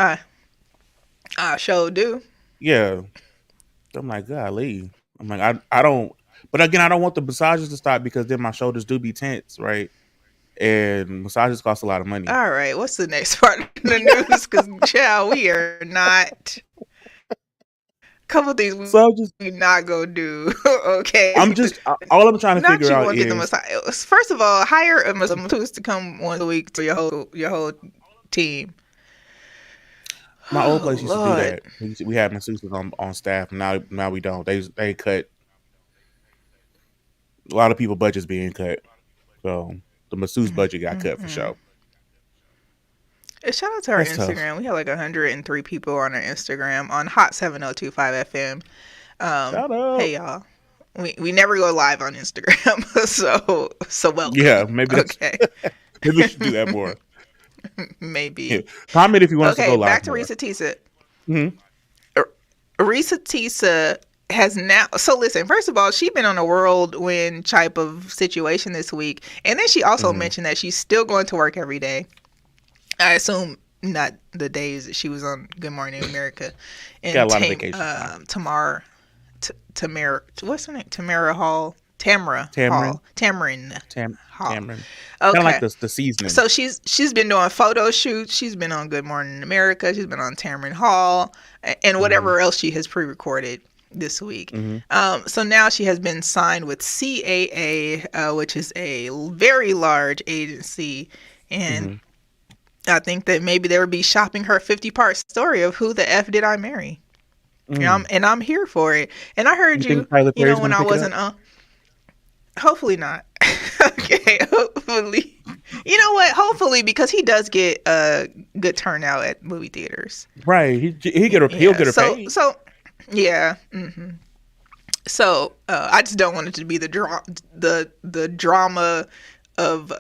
Speaker 1: I sure do.
Speaker 5: Yeah. I'm like, golly. I'm like, I don't. But again, I don't want the massages to stop because then my shoulders do be tense, right? And massages cost a lot of money.
Speaker 1: All right, what's the next part of the news? Because, child, we are not. Couple things
Speaker 5: So just,
Speaker 1: we not gonna do. Okay.
Speaker 5: all I'm trying to
Speaker 1: Not
Speaker 5: figure
Speaker 1: you
Speaker 5: out
Speaker 1: want to get the
Speaker 5: is,
Speaker 1: massage. First of all, hire a masseuse to come once a week to your whole team.
Speaker 5: My old place used to do
Speaker 1: Lord.
Speaker 5: that. We had masseuses on staff. Now we don't. They cut a lot of people budgets being cut. So the masseuse budget got cut for sure.
Speaker 1: Shout out to our
Speaker 5: That's
Speaker 1: Instagram.
Speaker 5: tough.
Speaker 1: We have like 103 people on our Instagram on Hot 7025 FM.
Speaker 5: Shout out.
Speaker 1: Hey y'all. We never go live on Instagram, so welcome.
Speaker 5: Yeah, maybe that's,
Speaker 1: Okay.
Speaker 5: maybe we should do that more.
Speaker 1: Maybe.
Speaker 5: Yeah. Comment if you want us to go
Speaker 1: Okay,
Speaker 5: live.
Speaker 1: back to
Speaker 5: more.
Speaker 1: Risa Tisa.
Speaker 5: Mm-hmm.
Speaker 1: Risa Tisa has now. So listen, first of all, she's been on a whirlwind type of situation this week, and then she also mentioned that she's still going to work every day. I assume not the days that she was on Good Morning America. And
Speaker 5: got a lot of vacation time.
Speaker 1: Tamara, what's her name? Tamara Hall. Tamara
Speaker 5: Tamarin.
Speaker 1: Hall. Tamarin. Hall.
Speaker 5: Tamarin.
Speaker 1: Okay.
Speaker 5: Kind of like the seasoning.
Speaker 1: So she's been doing photo shoots. She's been on Good Morning America. She's been on Tamarin Hall and whatever else she has pre-recorded this week. So now she has been signed with CAA, which is a very large agency, and I think that maybe they would be shopping her 50-part story of who the F did I marry. And I'm here for it. And I heard you know, when I wasn't hopefully not. Okay, hopefully. You know what? Hopefully, because he does get a good turnout at movie theaters.
Speaker 5: Right. He'll get her paid.
Speaker 1: So yeah. So I just don't want it to be the drama of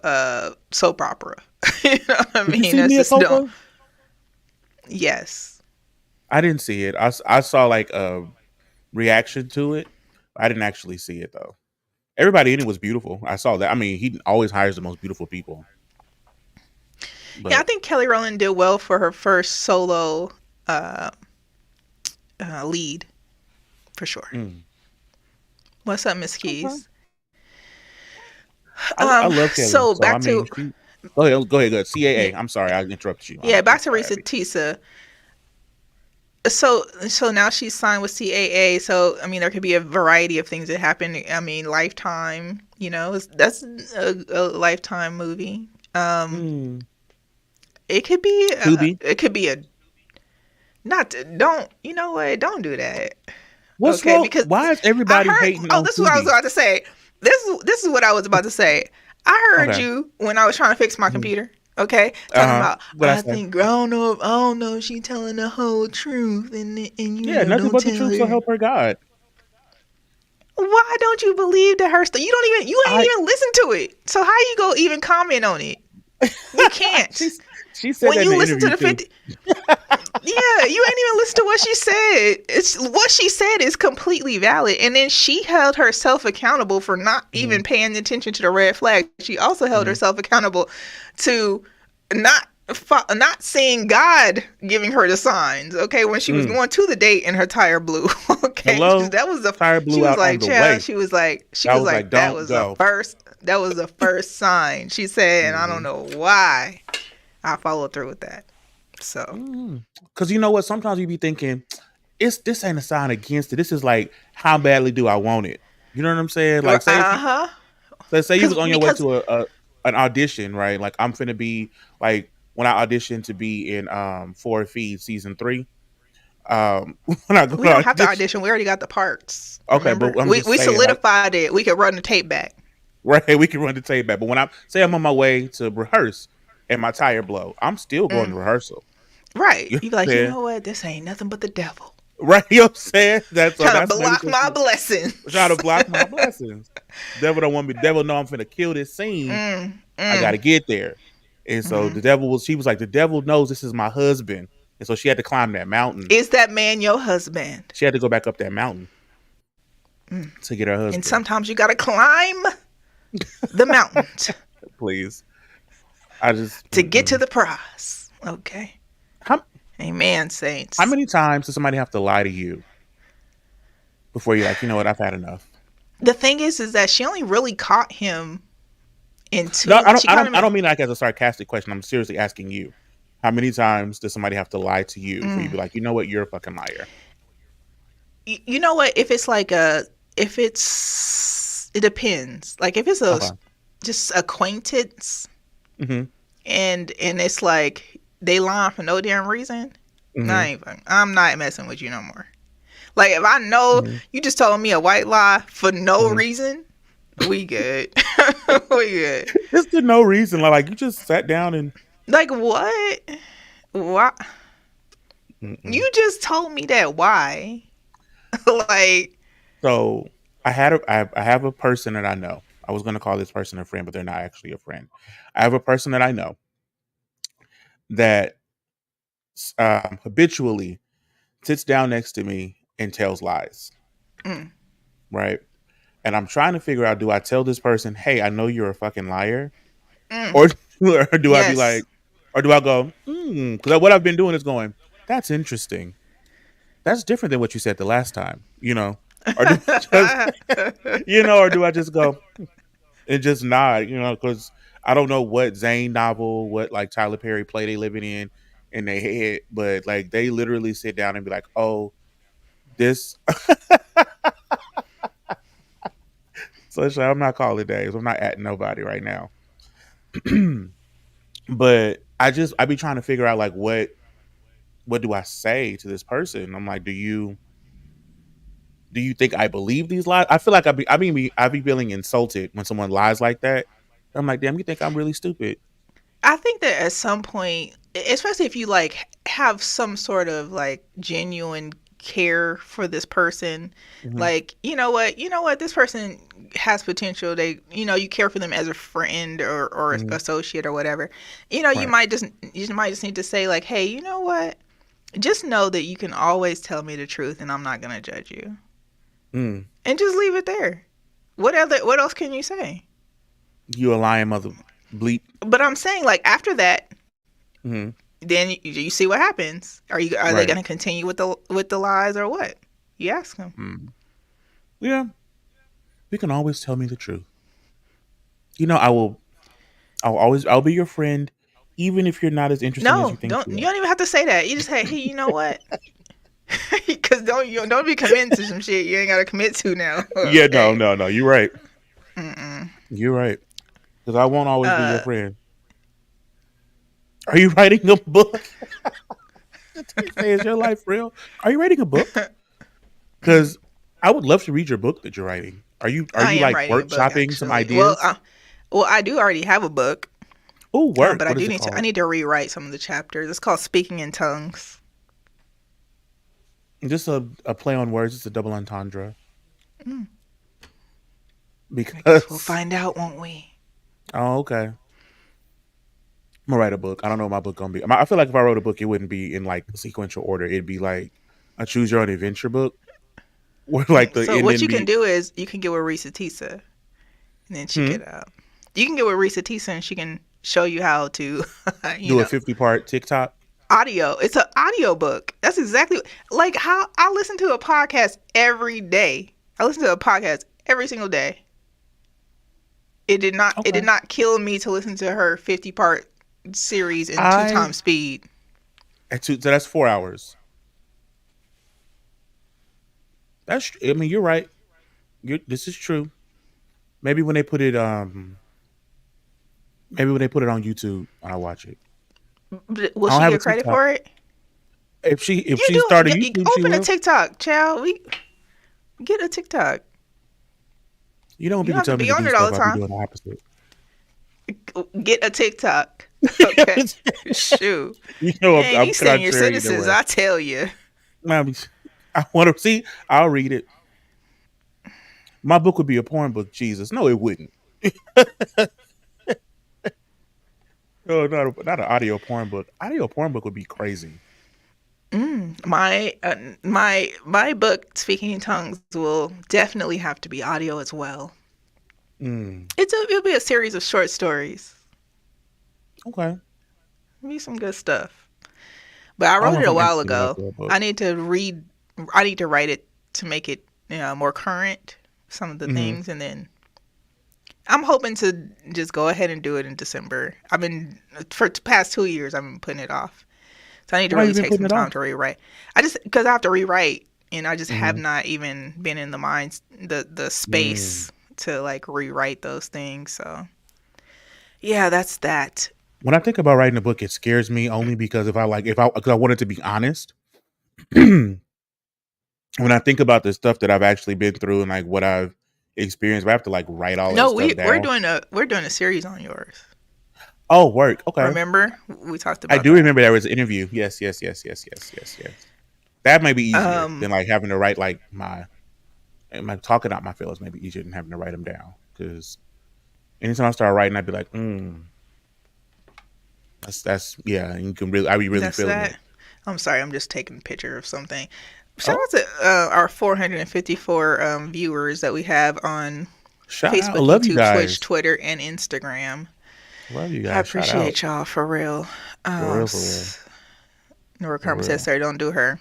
Speaker 1: soap opera. You know what I mean?
Speaker 5: That's just don't.
Speaker 1: Yes.
Speaker 5: I didn't see it. I saw like a reaction to it. I didn't actually see it though. Everybody in it was beautiful. I saw that. I mean, he always hires the most beautiful people. But,
Speaker 1: yeah, I think Kelly Rowland did well for her first solo lead, for sure. What's up, Miss Keys?
Speaker 5: Okay. I love Kelly.
Speaker 1: So back to
Speaker 5: go ahead. Go ahead. CAA. I'm sorry, I interrupted you.
Speaker 1: Yeah, back to Risa Tisa. So now she's signed with CAA. So I mean, there could be a variety of things that happen. I mean, Lifetime. You know, that's a Lifetime movie. It could be. It could be a. Don't you know what? Don't do that.
Speaker 5: What's wrong? Because why is everybody hating on
Speaker 1: this is what I was about to say. This is what I was about to say. I heard you when I was trying to fix my computer. Okay, talking about. I don't know if she's telling the whole truth, and
Speaker 5: nothing but the truth will help her God.
Speaker 1: Why don't you believe that her stuff? You ain't even listen to it. So how you go even comment on it? You can't.
Speaker 5: She said when that you in listen to the 50.
Speaker 1: Yeah, you ain't even listen to what she said. It's what she said is completely valid, and then she held herself accountable for not even paying attention to the red flag. She also held herself accountable to not seeing God giving her the signs. Okay, when she was going to the date and her tire blew. Okay, that was the
Speaker 5: tire blew.
Speaker 1: She was
Speaker 5: out
Speaker 1: like,
Speaker 5: on the way.
Speaker 1: She was like, that was the first sign. She said, and I don't know why I followed through with that. So,
Speaker 5: because you know what? Sometimes you be thinking, this ain't a sign against it. This is like, how badly do I want it? You know what I'm saying? Like, say you was on your way to an audition, right? Like, I'm finna be like when I auditioned to be in For Feed season 3. When I go
Speaker 1: we don't have to audition. We already got the parts.
Speaker 5: Okay,
Speaker 1: remember?
Speaker 5: but
Speaker 1: we solidified it. We could run the tape back.
Speaker 5: Right, we can run the tape back. But when I'm on my way to rehearse and my tire blow, I'm still going to rehearsal.
Speaker 1: Right. You be like, you know what? This ain't nothing but the devil.
Speaker 5: Right. You know what I'm saying?
Speaker 1: Trying to block my blessings.
Speaker 5: Trying to block my blessings. Devil don't want me. Devil know I'm finna kill this scene. I got to get there. And so she was like, the devil knows this is my husband. And so she had to climb that mountain.
Speaker 1: Is that man your husband?
Speaker 5: She had to go back up that mountain to get her husband.
Speaker 1: And sometimes you got to climb the mountains.
Speaker 5: Please.
Speaker 1: To get to the prize. Okay. Amen, saints.
Speaker 5: How many times does somebody have to lie to you before you're like, you know what, I've had enough?
Speaker 1: The thing is that she only really caught him in two.
Speaker 5: No, I don't mean like as a sarcastic question. I'm seriously asking you. How many times does somebody have to lie to you before you be like, you know what, you're a fucking liar?
Speaker 1: You know what? It depends. Like if it's just acquaintance, and it's like they lying for no damn reason,
Speaker 5: Mm-hmm.
Speaker 1: I'm not messing with you no more. Like, if I know you just told me a white lie for no
Speaker 5: Mm-hmm.
Speaker 1: reason, we good. We good.
Speaker 5: Just for no reason. Like you just sat down and.
Speaker 1: Like, what? Why?
Speaker 5: Mm-mm.
Speaker 1: You just told me that. Why? Like,
Speaker 5: So I have a person that I know. I was going to call this person a friend, but they're not actually a friend. I have a person that I know that habitually sits down next to me and tells lies.
Speaker 1: mm,
Speaker 5: Right. And I'm trying to figure out, do I tell this person, hey, I know you're a fucking liar?
Speaker 1: mm,
Speaker 5: Or, or do I be
Speaker 1: yes.
Speaker 5: like, or do I go, because what I've been doing is going, that's interesting. That's different than what you said the last time, or do I just, or do I just go and just nod, because I don't know what Zane novel, what like Tyler Perry play they living in their head, but like they literally sit down and be like, oh, this. So I'm not calling days. I'm not at nobody right now. But I be trying to figure out like what do I say to this person? I'm like, do you think I believe these lies? I feel like I be feeling insulted when someone lies like that. I'm like, damn, you think I'm really stupid?
Speaker 1: I think that at some point, especially if you like have some sort of like genuine care for this person,
Speaker 5: Mm-hmm.
Speaker 1: like, you know what, this person has potential. They, you care for them as a friend or
Speaker 5: Mm-hmm.
Speaker 1: associate or whatever. You
Speaker 5: Right.
Speaker 1: might just need to say like, hey, you know what? Just know that you can always tell me the truth, and I'm not gonna judge you,
Speaker 5: Mm.
Speaker 1: and just leave it there. What else can you say?
Speaker 5: You a lying mother bleep.
Speaker 1: But I'm saying, like, after that,
Speaker 5: Mm-hmm.
Speaker 1: then you see what happens. Are they
Speaker 5: Right.
Speaker 1: going to continue with the lies or what? You ask them.
Speaker 5: Mm. Yeah. You can always tell me the truth. I'll be your friend, even if you're not as interesting as you
Speaker 1: No,
Speaker 5: think
Speaker 1: don't.
Speaker 5: you
Speaker 1: You
Speaker 5: are.
Speaker 1: don't even have to say that. You just say, hey, you know what? Because don't be committing to some shit you ain't got to commit to now.
Speaker 5: Yeah, no,
Speaker 1: Okay.
Speaker 5: no, no. You're right.
Speaker 1: Mm-mm.
Speaker 5: You're right. Because I won't always be your
Speaker 1: Uh,
Speaker 5: friend. Are you writing a book? Say, is your life real? Are you writing a book? Because I would love to read your book that you're writing. Are
Speaker 1: I
Speaker 5: you
Speaker 1: am
Speaker 5: like
Speaker 1: writing a book
Speaker 5: workshopping some
Speaker 1: actually. Well,
Speaker 5: ideas?
Speaker 1: I do already have a book,
Speaker 5: Oh, work.
Speaker 1: but I
Speaker 5: What is
Speaker 1: do
Speaker 5: it
Speaker 1: need to. I
Speaker 5: called?
Speaker 1: need to rewrite some of the chapters. It's called Speaking in Tongues.
Speaker 5: Just a play on words. It's a double entendre.
Speaker 1: Mm, I guess we'll
Speaker 5: Because
Speaker 1: find out, won't we?
Speaker 5: oh, okay. I'm gonna write a book. I don't know what my book gonna be. I feel like if I wrote a book, it wouldn't be in like sequential order. It'd be like a choose your own adventure book, where like the
Speaker 1: So what
Speaker 5: ending
Speaker 1: you can
Speaker 5: be.
Speaker 1: do is you can get with Risa Tisa, and then she
Speaker 5: Hmm.
Speaker 1: could. You can get with Risa Tisa, and she can show you how to, you
Speaker 5: Do a
Speaker 1: know,
Speaker 5: 50-part TikTok.
Speaker 1: audio. It's an audio book. That's exactly like how I listen to a podcast every day. I listen to a podcast every single day. It did not. It
Speaker 5: Okay.
Speaker 1: did not kill me to listen to her 50-part series in two
Speaker 5: I
Speaker 1: times speed.
Speaker 5: so that's 4 hours. I mean, you're right. This is true. Maybe when they put it maybe when they put it on YouTube, I'll watch it.
Speaker 1: Will
Speaker 5: I don't
Speaker 1: she
Speaker 5: have a
Speaker 1: get credit
Speaker 5: TikTok.
Speaker 1: for it?
Speaker 5: If
Speaker 1: You
Speaker 5: she
Speaker 1: do.
Speaker 5: started
Speaker 1: You
Speaker 5: YouTube, she
Speaker 1: open a
Speaker 5: will.
Speaker 1: TikTok, child. We get a TikTok.
Speaker 5: You know when
Speaker 1: You don't
Speaker 5: people
Speaker 1: have to
Speaker 5: tell me
Speaker 1: be
Speaker 5: to
Speaker 1: on
Speaker 5: do
Speaker 1: it all
Speaker 5: stuff,
Speaker 1: the
Speaker 5: I'll be
Speaker 1: time.
Speaker 5: doing the opposite.
Speaker 1: Get a TikTok. Okay. Shoot. Man,
Speaker 5: I'm
Speaker 1: you saying your
Speaker 5: contrary either
Speaker 1: sentences,
Speaker 5: way.
Speaker 1: I tell you.
Speaker 5: I want to see. I'll read it. My book would be a porn book. Jesus, no, it wouldn't. No, not an audio porn book. Audio porn book would be crazy.
Speaker 1: My book, Speaking in Tongues, will definitely have to be audio as well.
Speaker 5: Mm,
Speaker 1: It'll be a series of short stories.
Speaker 5: okay.
Speaker 1: It'll be some good stuff. But I
Speaker 5: I don't
Speaker 1: wrote
Speaker 5: know
Speaker 1: it
Speaker 5: if
Speaker 1: a
Speaker 5: I'm
Speaker 1: while
Speaker 5: interested enough
Speaker 1: ago.
Speaker 5: for a book.
Speaker 1: I need to read. I need to write it to make it more current. Some of the
Speaker 5: Hmm.
Speaker 1: things, and then I'm hoping to just go ahead and do it in December. I've been for the past 2 years. I've been putting it off, so I need to
Speaker 5: Why have
Speaker 1: really
Speaker 5: you been
Speaker 1: take
Speaker 5: putting
Speaker 1: some
Speaker 5: it
Speaker 1: time
Speaker 5: off?
Speaker 1: to rewrite. Because I have to rewrite, and I just have
Speaker 5: Hmm.
Speaker 1: not even been in the
Speaker 5: Mm.
Speaker 1: space to like rewrite those things. So yeah, that's that.
Speaker 5: when I think about writing a book, it scares me only because because I wanted to be honest. When I think about the stuff that I've actually been through and like what I've experienced, I have to like write all that
Speaker 1: No,
Speaker 5: stuff
Speaker 1: we're
Speaker 5: down.
Speaker 1: doing a series on yours.
Speaker 5: Oh, work. Okay.
Speaker 1: Remember we talked
Speaker 5: I
Speaker 1: about
Speaker 5: do
Speaker 1: that.
Speaker 5: remember there was an interview. Yes, yes, yes, yes, yes, yes, yes. That may be easier than
Speaker 1: Um,
Speaker 5: like having to write like my talking out my feelings may be easier than having to write them down. Because anytime I start writing, I'd be like, that's yeah. You can really, I be really
Speaker 1: that's
Speaker 5: feeling it.
Speaker 1: that. I'm sorry, I'm just taking a picture of something. Shout
Speaker 5: Oh,
Speaker 1: out to our 454 viewers that we have on
Speaker 5: shout out! I
Speaker 1: Facebook,
Speaker 5: love you
Speaker 1: YouTube, Twitch,
Speaker 5: guys.
Speaker 1: Twitter, and Instagram.
Speaker 5: Love you
Speaker 1: I
Speaker 5: guys. Shout out
Speaker 1: appreciate y'all for real.
Speaker 5: for real, for real,
Speaker 1: Nora
Speaker 5: for
Speaker 1: Carmen says,
Speaker 5: real.
Speaker 1: "Sorry, don't do her."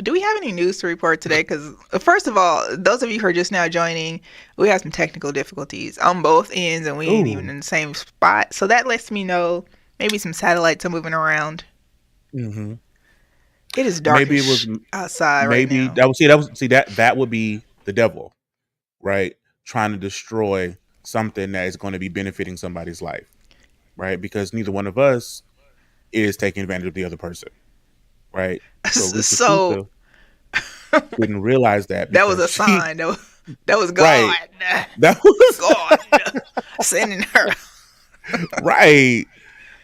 Speaker 1: Do we have any news to report today? Because first of all, those of you who are just now joining, we have some technical difficulties on both ends, and we ain't even
Speaker 5: Ooh.
Speaker 1: in the same spot. So that lets me know maybe some satellites are moving around.
Speaker 5: Mm-hmm.
Speaker 1: It is
Speaker 5: Maybe it was.
Speaker 1: darkish outside right
Speaker 5: Maybe
Speaker 1: now.
Speaker 5: that would be the devil, right? Trying to destroy something that is going to be benefiting somebody's life, right? Because neither one of us is taking advantage of the other person, right? So Risa
Speaker 1: So
Speaker 5: Tisa didn't realize that
Speaker 1: that was
Speaker 5: because
Speaker 1: a
Speaker 5: she
Speaker 1: sign. That was
Speaker 5: right.
Speaker 1: God.
Speaker 5: That was
Speaker 1: God sending her.
Speaker 5: right.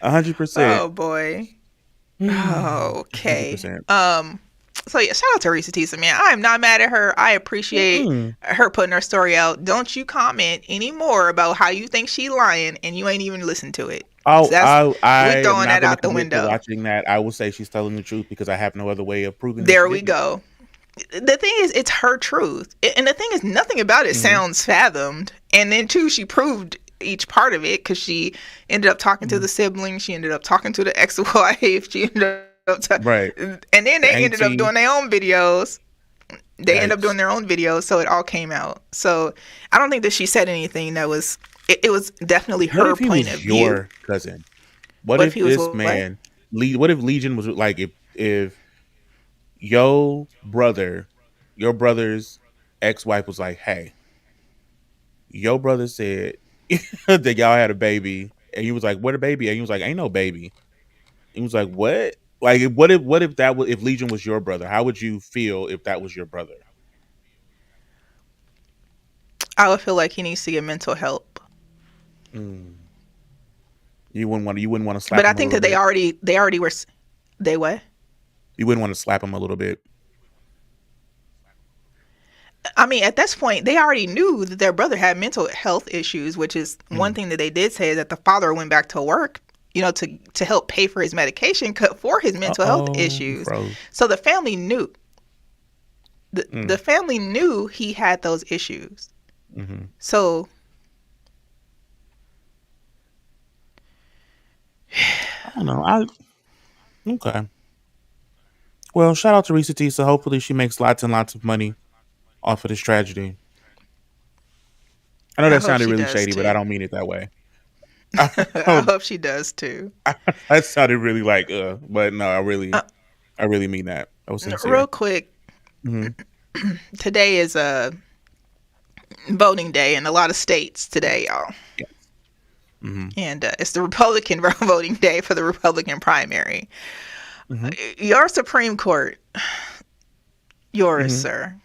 Speaker 5: 100%.
Speaker 1: Oh boy. Okay.
Speaker 5: 100%.
Speaker 1: So yeah, shout out to Risa Tisa, man. I am not mad at her. I appreciate
Speaker 5: Mm-mm.
Speaker 1: her putting her story out. Don't you comment anymore about how you think she lying and you ain't even listened to it. So
Speaker 5: Oh,
Speaker 1: that's
Speaker 5: I
Speaker 1: we
Speaker 5: am
Speaker 1: throwing
Speaker 5: not
Speaker 1: that
Speaker 5: going to
Speaker 1: out the
Speaker 5: commit to
Speaker 1: window.
Speaker 5: watching that. I will say she's telling the truth because I have no other way of proving that
Speaker 1: There
Speaker 5: she
Speaker 1: we
Speaker 5: didn't.
Speaker 1: go. The thing is, it's her truth, and the thing is, nothing about it
Speaker 5: Mm-hmm.
Speaker 1: sounds fathomed. And then too, she proved each part of it because she ended up talking to the siblings. She ended up talking to the ex-wife. She ended up
Speaker 5: Right.
Speaker 1: and then
Speaker 5: The
Speaker 1: they ended up
Speaker 5: auntie.
Speaker 1: doing their own videos. They end up doing
Speaker 5: Yikes.
Speaker 1: their own videos, so it all came out. So I don't think that she said anything that was. It was definitely
Speaker 5: What
Speaker 1: her
Speaker 5: if he
Speaker 1: point of
Speaker 5: was
Speaker 1: view.
Speaker 5: your cousin? What
Speaker 1: What if
Speaker 5: if
Speaker 1: he was
Speaker 5: this
Speaker 1: what?
Speaker 5: man, what if Legion was like, if your brother, your brother's ex-wife was like, hey, your brother said that y'all had a baby, and he was like, what a baby? And he was like, ain't no baby. He was like, what? Like, what if that was if Legion was your brother? How would you feel if that was your brother?
Speaker 1: I would feel like he needs to get mental help.
Speaker 5: Mm. You wouldn't want to
Speaker 1: But
Speaker 5: slap
Speaker 1: I
Speaker 5: him a
Speaker 1: think
Speaker 5: little
Speaker 1: that
Speaker 5: bit.
Speaker 1: they already were. They what?
Speaker 5: You wouldn't want to slap him a little bit.
Speaker 1: I mean, at this point, they already knew that their brother had mental health issues, which is one
Speaker 5: Mm.
Speaker 1: thing that they did say is that the father went back to work, to help pay for his medication for his mental health
Speaker 5: You
Speaker 1: issues.
Speaker 5: froze.
Speaker 1: So the family knew. The
Speaker 5: Mm.
Speaker 1: family knew he had those issues.
Speaker 5: Hmm.
Speaker 1: So
Speaker 5: I don't know. Okay. Well, shout out to Risa T. So hopefully she makes lots and lots of money off of this tragedy. I know
Speaker 1: I
Speaker 5: that
Speaker 1: hope
Speaker 5: sounded
Speaker 1: she
Speaker 5: really
Speaker 1: does
Speaker 5: shady, but I
Speaker 1: too.
Speaker 5: don't mean it that way.
Speaker 1: I hope she does too.
Speaker 5: That sounded really like but no,
Speaker 1: Uh,
Speaker 5: I really mean that. I was
Speaker 1: Real
Speaker 5: sincere.
Speaker 1: quick,
Speaker 5: Hmm.
Speaker 1: today is a voting day in a lot of states today, y'all.
Speaker 5: Yeah. Hmm.
Speaker 1: And it's the Republican voting day for the Republican primary.
Speaker 5: Hmm.
Speaker 1: Your Supreme Court, yours,
Speaker 5: Hmm.
Speaker 1: sir,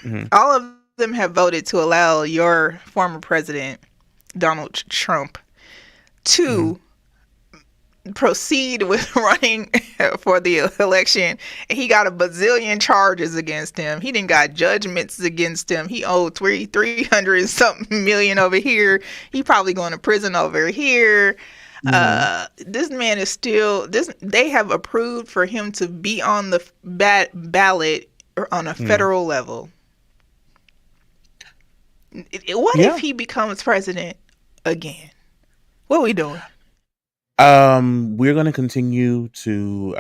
Speaker 5: Hmm.
Speaker 1: all of them have voted to allow your former president, Donald Trump,
Speaker 5: Hmm.
Speaker 1: to proceed with running for the election. He got a bazillion charges against him. He didn't got judgments against him. He owed 300 something million over here. He probably going to prison over here.
Speaker 5: Hmm.
Speaker 1: This man is still this. They have approved for him to be on the ballot on a
Speaker 5: Hmm.
Speaker 1: federal level. What if
Speaker 5: Yeah.
Speaker 1: he becomes president again? What are we doing?
Speaker 5: We're gonna continue to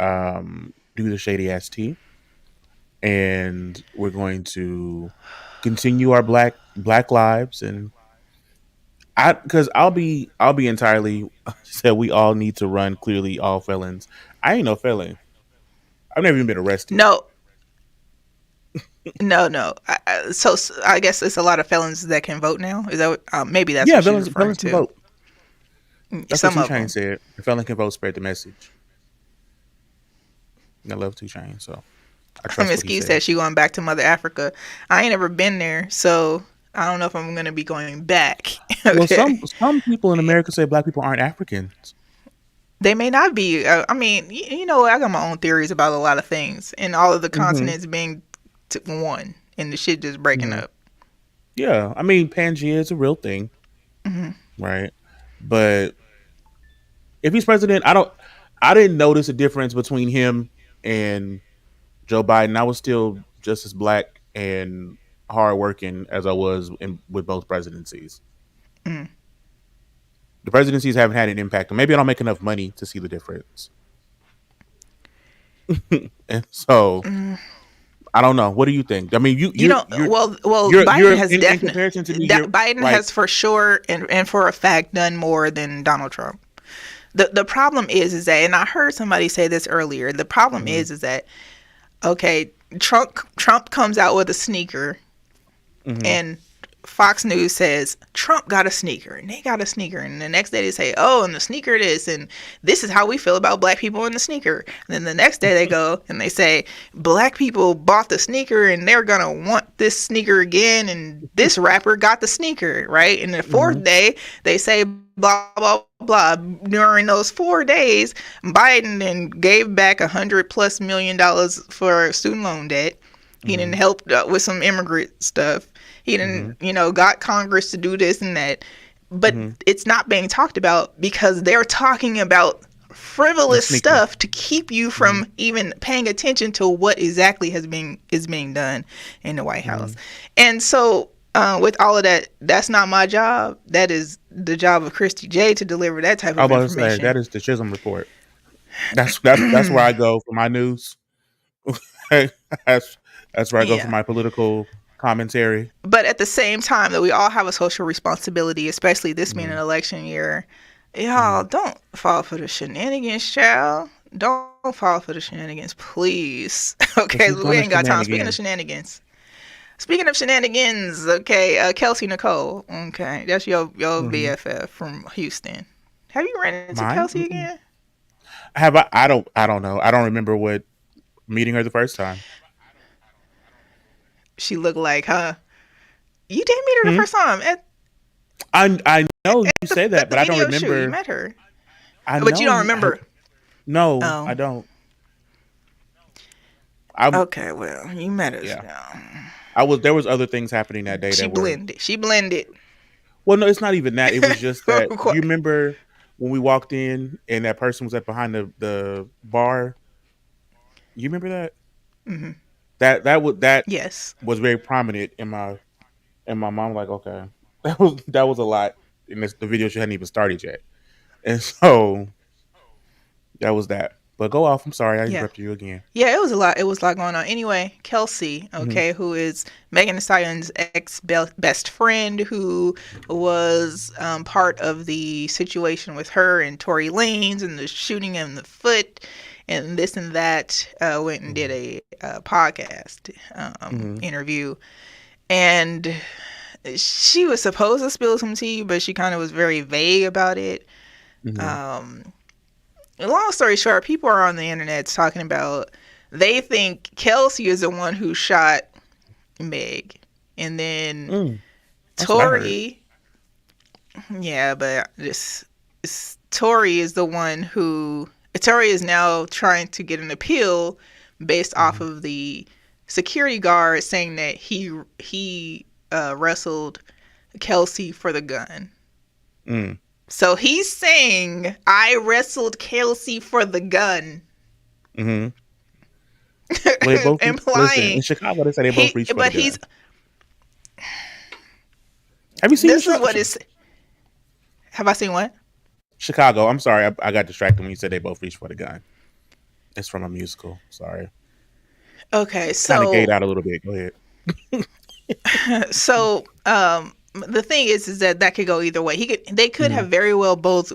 Speaker 5: do the shady ass tea, and we're going to continue our black lives, and because I'll be entirely said we all need to run clearly all felons. I ain't no felon. I've never even been arrested.
Speaker 1: No, no. So I guess it's a lot of felons that can vote now. Is that maybe that's
Speaker 5: Yeah,
Speaker 1: what she's
Speaker 5: felons
Speaker 1: referring
Speaker 5: can
Speaker 1: to?
Speaker 5: vote. That's what
Speaker 1: Some
Speaker 5: 2
Speaker 1: of them.
Speaker 5: Chainz said. The felon can vote spread the message. I love 2 Chainz, so I trust
Speaker 1: Miss
Speaker 5: what he
Speaker 1: Key
Speaker 5: said.
Speaker 1: said she going back to Mother Africa. I ain't ever been there, so I don't know if I'm gonna be going back.
Speaker 5: Well,
Speaker 1: Okay.
Speaker 5: some people in America say black people aren't Africans.
Speaker 1: They may not be. I mean, you know, I got my own theories about a lot of things, and all of the continents being one, and the shit just breaking up.
Speaker 5: Yeah, I mean, Pangea is a real thing, right? But if he's president, I didn't notice a difference between him and Joe Biden. I was still just as black and hardworking as I was with both presidencies. The presidencies haven't had an impact, and maybe I don't make enough money to see the difference. And so, I don't know. What do you think? I mean,
Speaker 1: Biden has
Speaker 5: in comparison to me,
Speaker 1: Biden has for sure and for a fact done more than Donald Trump. The problem is that, and I heard somebody say this earlier. The problem is that, okay, Trump comes out with a sneaker, and Fox News says Trump got a sneaker, and they got a sneaker, and the next day they say, oh, and the sneaker this, and this is how we feel about black people in the sneaker. And then the next day they go and they say black people bought the sneaker and they're gonna want this sneaker again, and this rapper got the sneaker, right? And the fourth day they say blah blah blah. During those 4 days, Biden then gave back $100+ million for student loan debt. He didn't help with some immigrant stuff. He didn't, got Congress to do this and that. But it's not being talked about because they're talking about frivolous stuff to keep you from even paying attention to what exactly is being done in the White House. And so with all of that, that's not my job. That is the job of Christy J to deliver that type of information.
Speaker 5: Say, that is the Chisholm Report. That's where I go for my news. That's where I go for my political commentary.
Speaker 1: But at the same time, that we all have a social responsibility, especially this being an election year. Y'all don't fall for the shenanigans, child. Don't fall for the shenanigans, please. Okay, we ain't got time. Speaking of shenanigans, okay, Kelsey Nicole. Okay, that's your BFF from Houston. Have you ran into Kelsey again?
Speaker 5: Have I? I don't know. I don't remember meeting her the first time.
Speaker 1: She looked like, huh? You didn't meet her the first time.
Speaker 5: I know you say that, but I don't remember.
Speaker 1: You met her.
Speaker 5: But
Speaker 1: you don't remember.
Speaker 5: No, I don't.
Speaker 1: Okay, well, you met her.
Speaker 5: Yeah. There was other things happening that day.
Speaker 1: She blended.
Speaker 5: Well, no, it's not even that. It was just that. You remember when we walked in and that person was behind the bar? You remember that? Mm-hmm. That
Speaker 1: yes
Speaker 5: was very prominent in my mom. Like, okay, that was a lot in the video. She hadn't even started yet, and so that was that. But go off. I'm sorry, I interrupted you again.
Speaker 1: Yeah, it was a lot. It was a lot going on. Anyway, Kelsey, okay, who is Megan Thee Stallion's ex-best friend, who was part of the situation with her and Tory Lanez and the shooting in the foot and this and that, went and did a podcast interview. And she was supposed to spill some tea, but she kind of was very vague about it. Long story short, people are on the internet talking about, they think Kelsey is the one who shot Meg. And then Tory, but Tory is the one who, Tory is now trying to get an appeal based off of the security guard saying that he wrestled Kelsey for the gun. So he's saying, I wrestled Kelsey for the gun.
Speaker 5: Well, implying in Chicago they say they both reached for the gun. Have you seen
Speaker 1: this? Is what is? Have I seen what?
Speaker 5: Chicago. I'm sorry, I got distracted when you said they both reached for the gun. It's from a musical. Sorry.
Speaker 1: Okay, so
Speaker 5: kind of gayed out a little bit. Go ahead.
Speaker 1: So, the thing is that could go either way. They could have very well both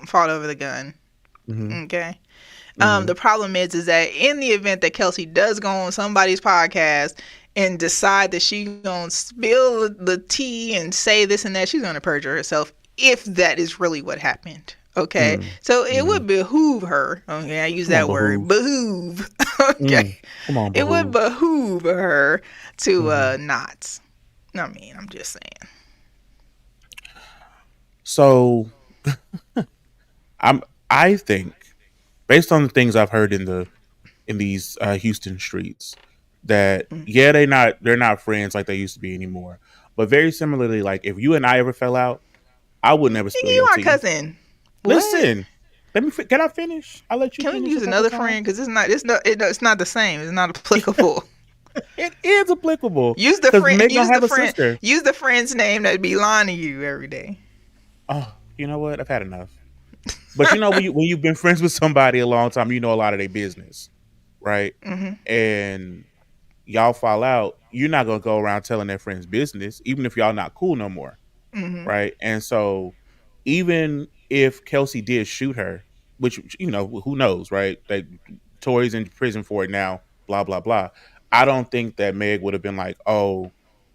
Speaker 1: fought over the gun. Okay. The problem is that in the event that Kelsey does go on somebody's podcast and decide that she's gonna spill the tea and say this and that, she's gonna perjure herself. If that is really what happened, Okay, so it would behoove her. Okay, I use that word, behoove. Okay,
Speaker 5: Come on,
Speaker 1: it would behoove her to not. I mean, I'm just saying.
Speaker 5: So, I think, based on the things I've heard in these Houston streets, that they're not friends like they used to be anymore. But very similarly, like if you and I ever fell out, I would never spill
Speaker 1: You
Speaker 5: your
Speaker 1: are
Speaker 5: tea.
Speaker 1: cousin.
Speaker 5: Listen, can I finish? I'll let you.
Speaker 1: Can
Speaker 5: finish
Speaker 1: we use another friend? Because it's not the same. It's not applicable.
Speaker 5: It is applicable.
Speaker 1: Use the friend. Use
Speaker 5: have
Speaker 1: the
Speaker 5: a
Speaker 1: friend.
Speaker 5: sister.
Speaker 1: Use the friend's name that be lying to you every day.
Speaker 5: Oh, you know what? I've had enough. But you know when you've been friends with somebody a long time, you know a lot of their business, right? And y'all fall out, you're not gonna go around telling their friends' business, even if y'all not cool no more, right? And so, even if Kelsey did shoot her, which who knows, right? Like Tori's in prison for it now, blah blah blah. I don't think that Meg would have been like, "Oh,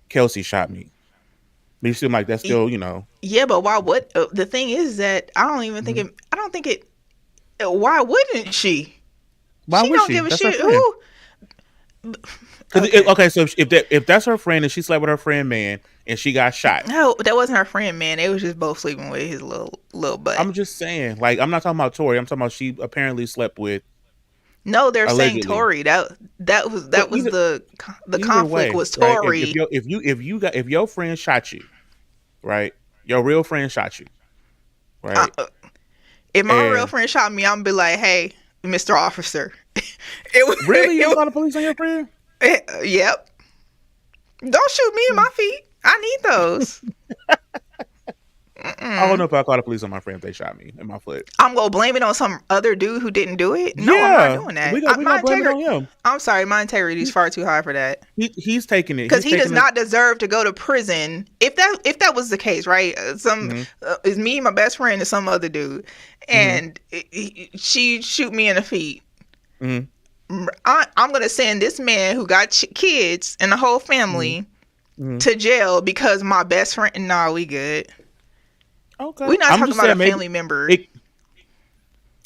Speaker 5: Kelsey shot me." But you seem like that's still,
Speaker 1: Yeah, but why would the thing is that I don't even think it. I don't think it. Why wouldn't she?
Speaker 5: Why
Speaker 1: she
Speaker 5: would
Speaker 1: don't
Speaker 5: she?
Speaker 1: give a
Speaker 5: That's
Speaker 1: shit.
Speaker 5: her friend.
Speaker 1: Who?
Speaker 5: Okay, so if that's her friend and she slept with her friend man and she got shot.
Speaker 1: No, that wasn't her friend, man. They was just both sleeping with his little butt.
Speaker 5: I'm just saying, like, I'm not talking about Tori. I'm talking about she apparently slept with.
Speaker 1: No, they're
Speaker 5: allegedly.
Speaker 1: saying Tori. That was the conflict was Tori.
Speaker 5: Right? If your friend shot you, right? Your real friend shot you, right?
Speaker 1: If my real friend shot me, I'm gonna be like, "Hey, Mr. Officer."
Speaker 5: Really? You call the police on your friend?
Speaker 1: Yep. Don't shoot me in my feet. I need those.
Speaker 5: I don't know if I call the police on my friend if they shot me in my foot.
Speaker 1: I'm gonna blame it on some other dude who didn't do it. No, I'm not doing that.
Speaker 5: We gonna blame it on him.
Speaker 1: I'm sorry, my integrity is far too high for that.
Speaker 5: He's taking it
Speaker 1: because he does not deserve to go to prison. If that was the case, right? It's me, my best friend, and some other dude, and she shoot me in the feet. I'm gonna send this man who got kids and the whole family to jail because my best friend. Nah, we good.
Speaker 5: Okay.
Speaker 1: We're not talking about a family member.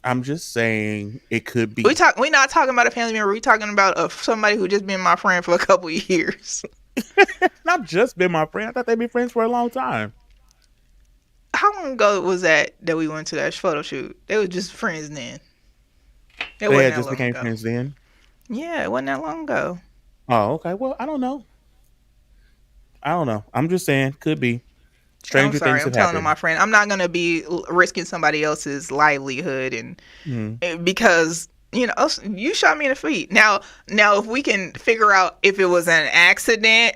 Speaker 5: I'm just saying it could be.
Speaker 1: We're not talking about a family member. We're talking about somebody who just been my friend for a couple of years.
Speaker 5: Not just been my friend. I thought they'd been friends for a long time.
Speaker 1: How long ago was that we went to that photo shoot? They were just friends then.
Speaker 5: They had just became friends then?
Speaker 1: Yeah, it wasn't that long ago.
Speaker 5: Oh, okay. Well, I don't know. I'm just saying, could be. Stranger things have happened.
Speaker 1: I'm telling my friend, I'm not gonna be risking somebody else's livelihood and because you shot me in the feet. Now if we can figure out if it was an accident,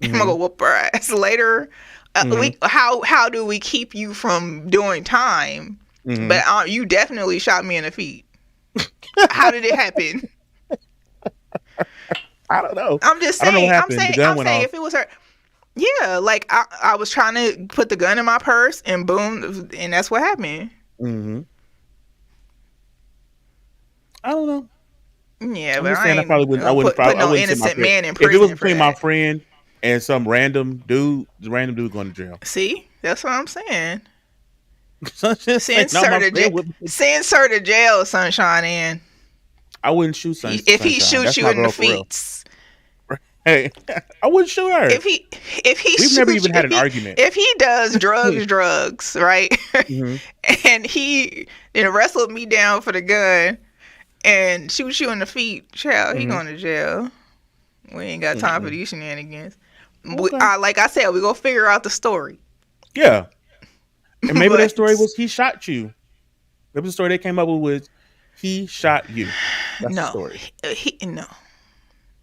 Speaker 1: I'm gonna whoop her ass later. How do we keep you from doing time? But you definitely shot me in the feet. How did it happen?
Speaker 5: I don't know.
Speaker 1: I'm just saying. I'm saying if it was her. Yeah, like I was trying to put the gun in my purse and boom, and that's what happened.
Speaker 5: I don't know.
Speaker 1: Yeah,
Speaker 5: I'm
Speaker 1: but
Speaker 5: just saying I wouldn't
Speaker 1: put no innocent man in prison.
Speaker 5: If it was between my friend and some random dude going to jail.
Speaker 1: See, that's what I'm saying.
Speaker 5: Send
Speaker 1: sir to jail, Sunshine. And
Speaker 5: I wouldn't shoot Sunshine.
Speaker 1: If he shoots you in the feet.
Speaker 5: Hey, I wouldn't shoot her.
Speaker 1: If he
Speaker 5: we've never even had an argument.
Speaker 1: If he does drugs, right? And he then wrestled me down for the gun and shoots you in the feet, child, he going to jail. We ain't got time for these shenanigans. Okay. Like I said, we gonna figure out the story.
Speaker 5: Yeah, and maybe that story was he shot you. Maybe the story they came up with was he shot you. That's the story.
Speaker 1: No.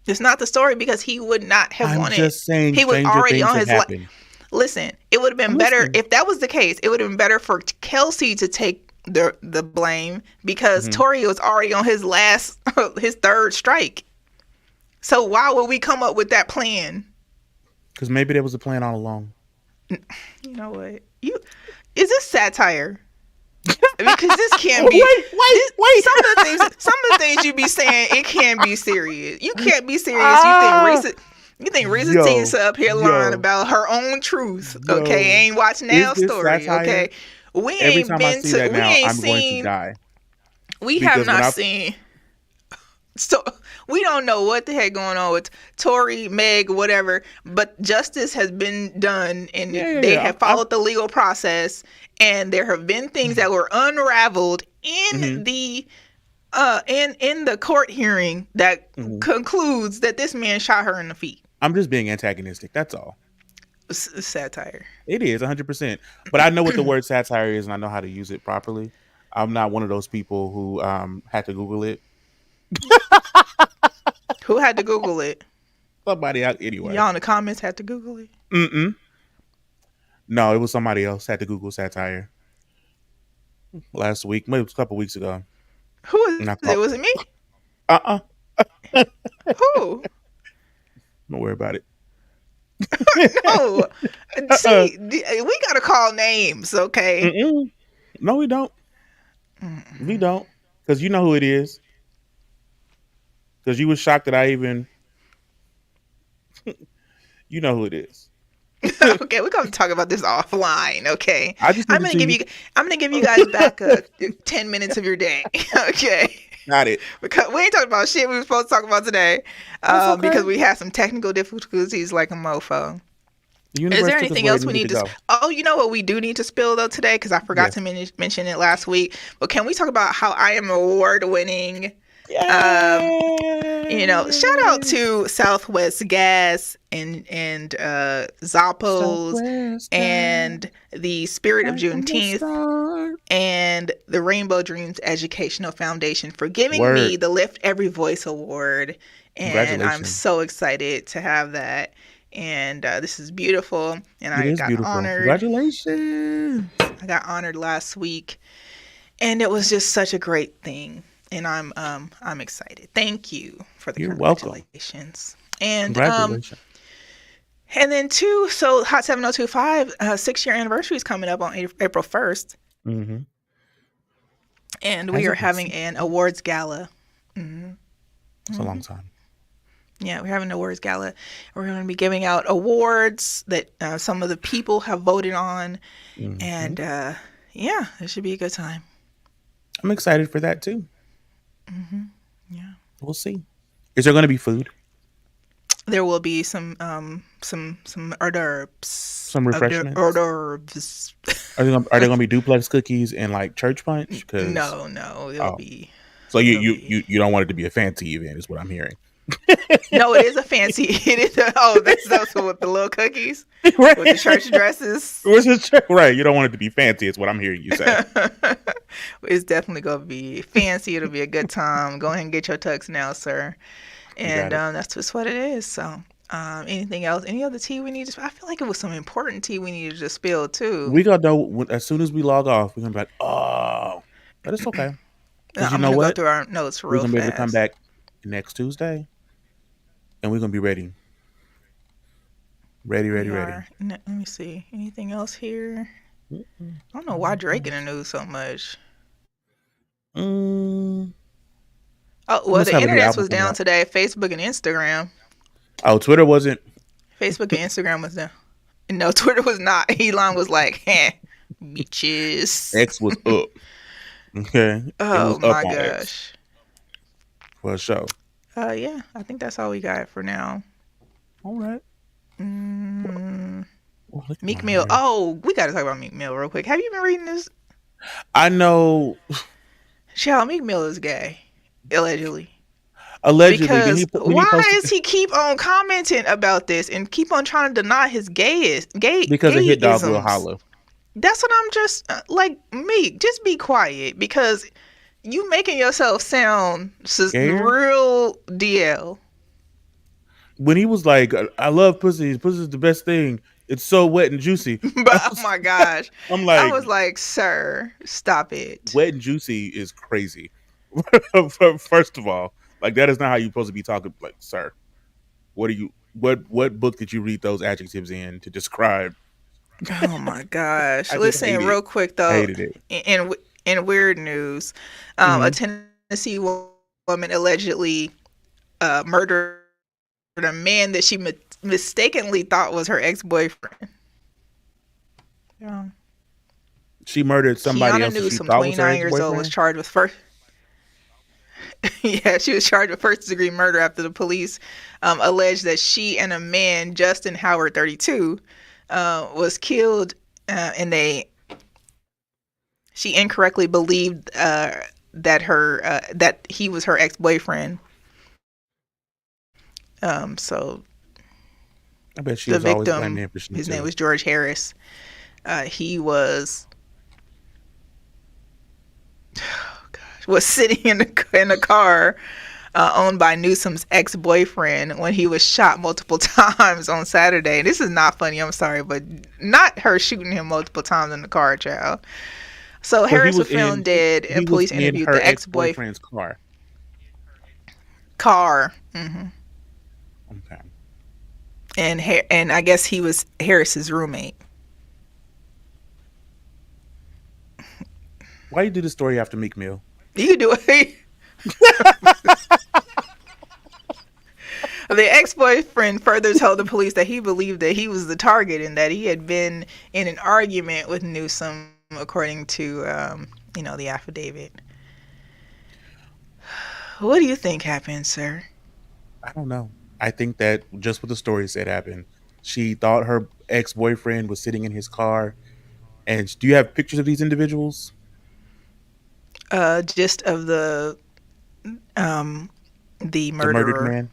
Speaker 1: It's not the story because he would not have wanted.
Speaker 5: I'm just saying
Speaker 1: he was already on his life. Listen, it would have been better if that was the case. It would have been better for Kelsey to take the blame because Tori was already on his third strike. So why would we come up with that plan? Because
Speaker 5: maybe there was a plan all along.
Speaker 1: You know what? Is this satire? Because this can't be.
Speaker 5: Wait.
Speaker 1: Some of the things you be saying, it can't be serious. You can't be serious. You think Risa T's up here lying about her own truth? Okay, ain't watching Nell's story. Satire? Okay, We
Speaker 5: Every
Speaker 1: ain't
Speaker 5: time I
Speaker 1: been
Speaker 5: see
Speaker 1: to.
Speaker 5: that
Speaker 1: We
Speaker 5: now,
Speaker 1: ain't
Speaker 5: I'm going to
Speaker 1: seen.
Speaker 5: die
Speaker 1: We have
Speaker 5: because when
Speaker 1: not
Speaker 5: I
Speaker 1: seen. So we don't know what the heck going on with Tory, Meg, whatever. But justice has been done, and they
Speaker 5: yeah
Speaker 1: have followed the legal process. And there have been things that were unraveled in the in the court hearing that concludes that this man shot her in the feet.
Speaker 5: I'm just being antagonistic. That's all.
Speaker 1: Satire.
Speaker 5: It is 100%. But I know what the word satire is, and I know how to use it properly. I'm not one of those people who had to Google it.
Speaker 1: Who had to Google it?
Speaker 5: Somebody out anyway.
Speaker 1: Y'all in the comments had to Google it.
Speaker 5: No, it was somebody else had to Google satire last week, maybe a couple weeks ago.
Speaker 1: Who was it? Was it me? Who?
Speaker 5: Don't worry about it.
Speaker 1: No. See, we gotta call names, okay?
Speaker 5: No, we don't. We don't, because you know who it is. Because you was shocked that I even. You know who it is.
Speaker 1: Okay, we're gonna talk about this offline. Okay,
Speaker 5: I just
Speaker 1: I'm gonna give you guys back 10 minutes of your day. Okay,
Speaker 5: got it.
Speaker 1: Because we ain't talking about shit we were supposed to talk about today.
Speaker 5: Okay.
Speaker 1: Because we had some technical difficulties like a mofo.
Speaker 5: The universe
Speaker 1: Is there
Speaker 5: took us
Speaker 1: anything
Speaker 5: where
Speaker 1: else
Speaker 5: it
Speaker 1: we
Speaker 5: needed
Speaker 1: need to?
Speaker 5: go.
Speaker 1: Oh, you know what we do need to spill though today, because I forgot to mention it last week. But can we talk about how I am award winning? Shout out to Southwest Gas and Zappos
Speaker 5: Southwest
Speaker 1: and the Spirit of Juneteenth and the Rainbow Dreams Educational Foundation for giving me the Lift Every Voice Award. And I'm so excited to have that. And this is beautiful. And I got honored.
Speaker 5: Congratulations.
Speaker 1: I got honored last week. And it was just such a great thing. And I'm excited. Thank you for the congratulations. Welcome. And
Speaker 5: congratulations.
Speaker 1: And then so Hot 7025 6-year anniversary is coming up on April 1st. And we are having an awards gala.
Speaker 5: It's a long time.
Speaker 1: Yeah, we're having an awards gala. We're going to be giving out awards that some of the people have voted on. And yeah, it should be a good time.
Speaker 5: I'm excited for that too.
Speaker 1: Yeah.
Speaker 5: We'll see. Is there going to be food?
Speaker 1: There will be some hors d'oeuvres.
Speaker 5: Some refreshments?
Speaker 1: Hors d'oeuvres.
Speaker 5: Are there going to be duplex cookies and like church punch?
Speaker 1: No. It'll be.
Speaker 5: So you don't want it to be a fancy event, is what I'm hearing.
Speaker 1: No, it is a fancy. It is. That's with the little cookies, right. With the church dresses.
Speaker 5: Right. You don't want it to be fancy. Is what I'm hearing you say.
Speaker 1: It's definitely gonna be fancy. It'll be a good time. Go ahead and get your tux now, sir. And that's just what it is. So, anything else? Any other tea we need to? I feel like it was some important tea we needed to spill too.
Speaker 5: We gonna know as soon as we log off. We're gonna be like, oh, but it's okay.
Speaker 1: I'm gonna go through our notes real fast.
Speaker 5: We're gonna be able to come back next Tuesday. And we're going to be ready. Ready.
Speaker 1: Let me see. Anything else here? I don't know why Drake in the news so much. Oh, well, the internet was down today. Facebook and Instagram.
Speaker 5: Oh, Twitter wasn't?
Speaker 1: Facebook and Instagram was down. No, Twitter was not. Elon was like, bitches.
Speaker 5: X was up. Okay.
Speaker 1: Oh, my gosh.
Speaker 5: For sure.
Speaker 1: Yeah, I think that's all we got for now.
Speaker 5: All right.
Speaker 1: Meek Mill. Oh, we got to talk about Meek Mill real quick. Have you been reading this?
Speaker 5: I know.
Speaker 1: Child, Meek Mill is gay, allegedly.
Speaker 5: Because
Speaker 1: why does he keep on commenting about this and keep on trying to deny his gay?
Speaker 5: Because a hit dog will holler.
Speaker 1: That's what I'm just like. Meek, just be quiet because. You making yourself sound real DL.
Speaker 5: When he was like, I love pussy. Pussy's the best thing. It's so wet and juicy.
Speaker 1: But, oh my gosh.
Speaker 5: I
Speaker 1: was like, sir, stop it.
Speaker 5: Wet and juicy is crazy. First of all, like that is not how you're supposed to be talking. Like, sir, what book did you read those adjectives in to describe?
Speaker 1: Oh my gosh. Listen, real quick though.
Speaker 5: Hated it.
Speaker 1: In weird news, a Tennessee woman allegedly murdered a man that she mistakenly thought was her ex-boyfriend. Yeah.
Speaker 5: She murdered somebody
Speaker 1: Kiana
Speaker 5: else that she
Speaker 1: Newsom,
Speaker 5: thought was her
Speaker 1: 29
Speaker 5: ex
Speaker 1: years old, was
Speaker 5: boyfriend.
Speaker 1: charged with first. Yeah, she was charged with first degree murder after the police alleged that she and a man, Justin Howard, 32, was killed, and she incorrectly believed that he was her ex boyfriend. So
Speaker 5: I bet she
Speaker 1: the
Speaker 5: was always blaming
Speaker 1: victim,
Speaker 5: him for shit
Speaker 1: his name
Speaker 5: too.
Speaker 1: was George Harris. He was sitting in a car owned by Newsom's ex-boyfriend when he was shot multiple times on Saturday. This is not funny, I'm sorry, but not her shooting him multiple times in the car, child. So
Speaker 5: So
Speaker 1: Harris was found dead,
Speaker 5: he
Speaker 1: and
Speaker 5: was
Speaker 1: police
Speaker 5: in
Speaker 1: interviewed
Speaker 5: her
Speaker 1: the
Speaker 5: ex
Speaker 1: ex-boyfriend
Speaker 5: boyfriend's car.
Speaker 1: car.
Speaker 5: Okay.
Speaker 1: And I guess he was Harris's roommate.
Speaker 5: Why you do the story after Meek Mill?
Speaker 1: You do it. The ex-boyfriend further told the police that he believed that he was the target and that he had been in an argument with Newsom, according to the affidavit. What do you think happened, sir?
Speaker 5: I don't know. I think that just what the story said happened. She thought her ex boyfriend was sitting in his car. And do you have pictures of these individuals?
Speaker 1: Just of the
Speaker 5: The murdered
Speaker 1: murderer,
Speaker 5: man?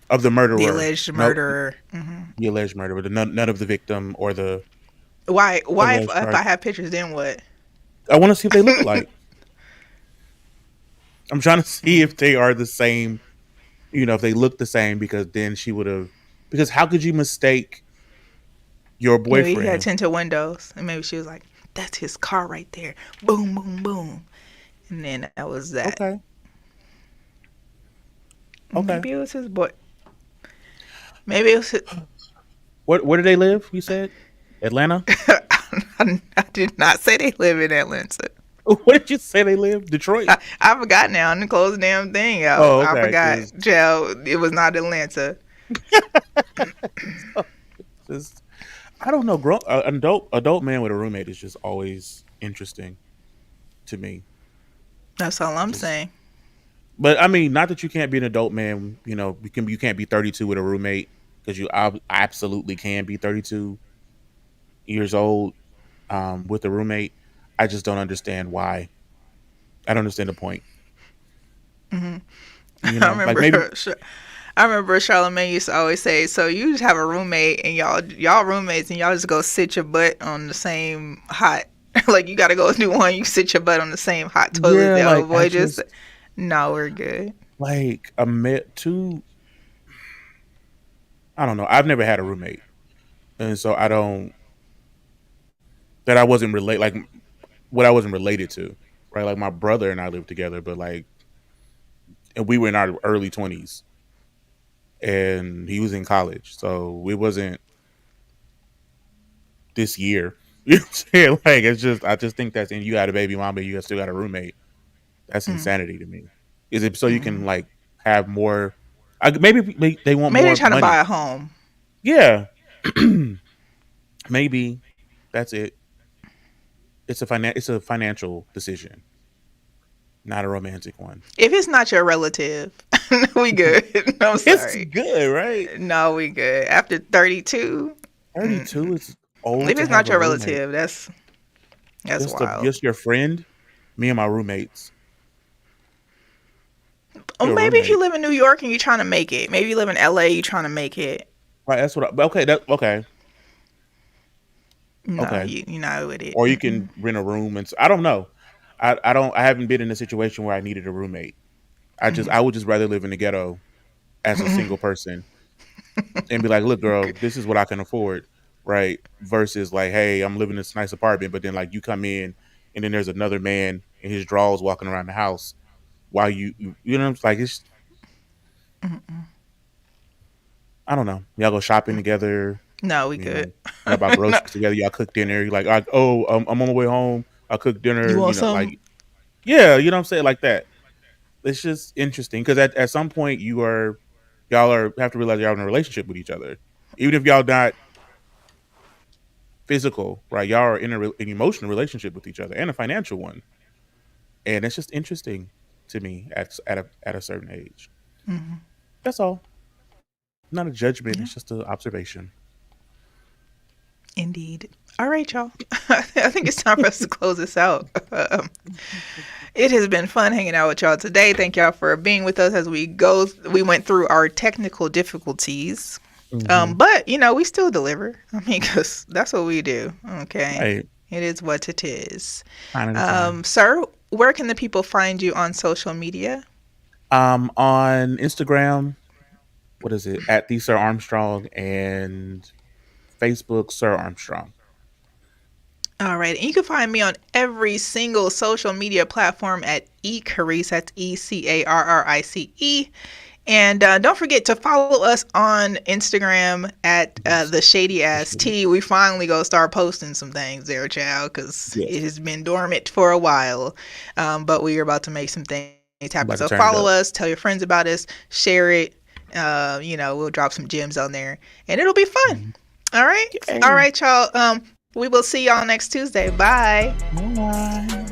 Speaker 5: Of the
Speaker 1: the
Speaker 5: murderer.
Speaker 1: alleged
Speaker 5: No,
Speaker 1: murderer.
Speaker 5: the alleged murderer. None of the victim or the
Speaker 1: Why?
Speaker 5: alleged
Speaker 1: If I
Speaker 5: target.
Speaker 1: have pictures, then what?
Speaker 5: I want to see if they look alike. I'm trying to see if they are the same, if they look the same, because then she would have. Because how could you mistake your
Speaker 1: Maybe he had
Speaker 5: boyfriend?
Speaker 1: tinted windows, and maybe she was like, "That's his car right there." Boom, boom, boom, and then that was that.
Speaker 5: Okay. Okay.
Speaker 1: Maybe it was his boy. Maybe it was.
Speaker 5: Where do they live? You said Atlanta.
Speaker 1: I did not say they live in Atlanta.
Speaker 5: Where did you say they live? Detroit.
Speaker 1: I forgot now. And close the damn thing out.
Speaker 5: Oh,
Speaker 1: I
Speaker 5: okay.
Speaker 1: forgot. Joe, it was not Atlanta.
Speaker 5: Just, I don't know. An adult man with a roommate is just always interesting to me.
Speaker 1: That's all I'm
Speaker 5: Just,
Speaker 1: saying.
Speaker 5: but I mean, not that you can't be an adult man. You can't be 32 with a roommate, because you absolutely can be 32 years old with a roommate. I just don't understand why. I don't understand the point.
Speaker 1: I
Speaker 5: Like maybe.
Speaker 1: remember. I remember Charlamagne used to always say, "So you just have a roommate, and y'all roommates, and y'all just go sit your butt on the same hot, like you got to go do one. You sit your butt on the same hot toilet.
Speaker 5: Yeah,
Speaker 1: That
Speaker 5: like I
Speaker 1: avoid just
Speaker 5: just
Speaker 1: no, we're good."
Speaker 5: like a met two. I don't know. I've never had a roommate, and so I don't. That I wasn't like what I wasn't related to, right? Like my brother and I lived together, but like, and we were in our early 20s, and he was in college, so it wasn't this year. You know what I'm saying? Like it's just, I just think that's, and you got a baby mama, you still got a roommate. That's insanity to me. Is it so you can like have more? Maybe they want
Speaker 1: Maybe they're
Speaker 5: more
Speaker 1: trying to buy
Speaker 5: money.
Speaker 1: a home.
Speaker 5: Yeah, maybe that's it. It's a financial decision, not a romantic one.
Speaker 1: If it's not your relative, we good. I'm
Speaker 5: It's
Speaker 1: sorry.
Speaker 5: good, right?
Speaker 1: No, we good. After 32,
Speaker 5: 32 is old
Speaker 1: if
Speaker 5: to
Speaker 1: it's
Speaker 5: have
Speaker 1: not
Speaker 5: a
Speaker 1: your
Speaker 5: roommate.
Speaker 1: relative, that's wild.
Speaker 5: Just your friend, me and my roommates.
Speaker 1: Or
Speaker 5: Your
Speaker 1: maybe if you
Speaker 5: roommate,
Speaker 1: live in New York and you're trying to make it. Maybe you live in LA, you're trying to make it.
Speaker 5: right? That's what. Okay, okay,
Speaker 1: No,
Speaker 5: okay.
Speaker 1: you're not with it.
Speaker 5: Or you can rent a room, and I don't know. I don't. I haven't been in a situation where I needed a roommate. I would just rather live in the ghetto as a single person and be like, look, girl, this is what I can afford, right? Versus like, hey, I'm living in this nice apartment, but then like you come in and then there's another man in his drawers walking around the house while you know, it's like it's, I don't know. Y'all go shopping together,
Speaker 1: No, we
Speaker 5: you
Speaker 1: good.
Speaker 5: know, y'all buy
Speaker 1: No.
Speaker 5: groceries together, y'all cook dinner. You're like, oh, I'm on my way home. I cook
Speaker 1: You
Speaker 5: dinner,
Speaker 1: want some?
Speaker 5: like, yeah, you know what I'm saying, like that. It's just interesting because at some point y'all have to realize y'all in a relationship with each other, even if y'all not physical, right? Y'all are in an emotional relationship with each other and a financial one, and it's just interesting to me at a certain age.
Speaker 1: Mm-hmm.
Speaker 5: That's all. Not a judgment.
Speaker 1: Yeah.
Speaker 5: It's just an observation.
Speaker 1: Indeed. All right, y'all. I think it's time for us to close this out. It has been fun hanging out with y'all today. Thank y'all for being with us as we went through our technical difficulties.
Speaker 5: Mm-hmm.
Speaker 1: But, we still deliver. I mean, because that's what we do. Okay.
Speaker 5: Right.
Speaker 1: It is what it is.
Speaker 5: Time.
Speaker 1: Sir, where can the people find you on social media?
Speaker 5: On Instagram, what is it? At the Sir Armstrong, and Facebook, Sir Armstrong.
Speaker 1: All right. And you can find me on every single social media platform at eCarrice. That's ECARRICE. And don't forget to follow us on Instagram at the Shady Ass Tea. We finally go start posting some things there, child, because it has been dormant for a while. But we are about to make some things happen. So follow us, tell your friends about us, share it. We'll drop some gems on there, and it'll be fun. All right. Yay. All right, y'all. We will see y'all next Tuesday. Bye.
Speaker 5: Bye.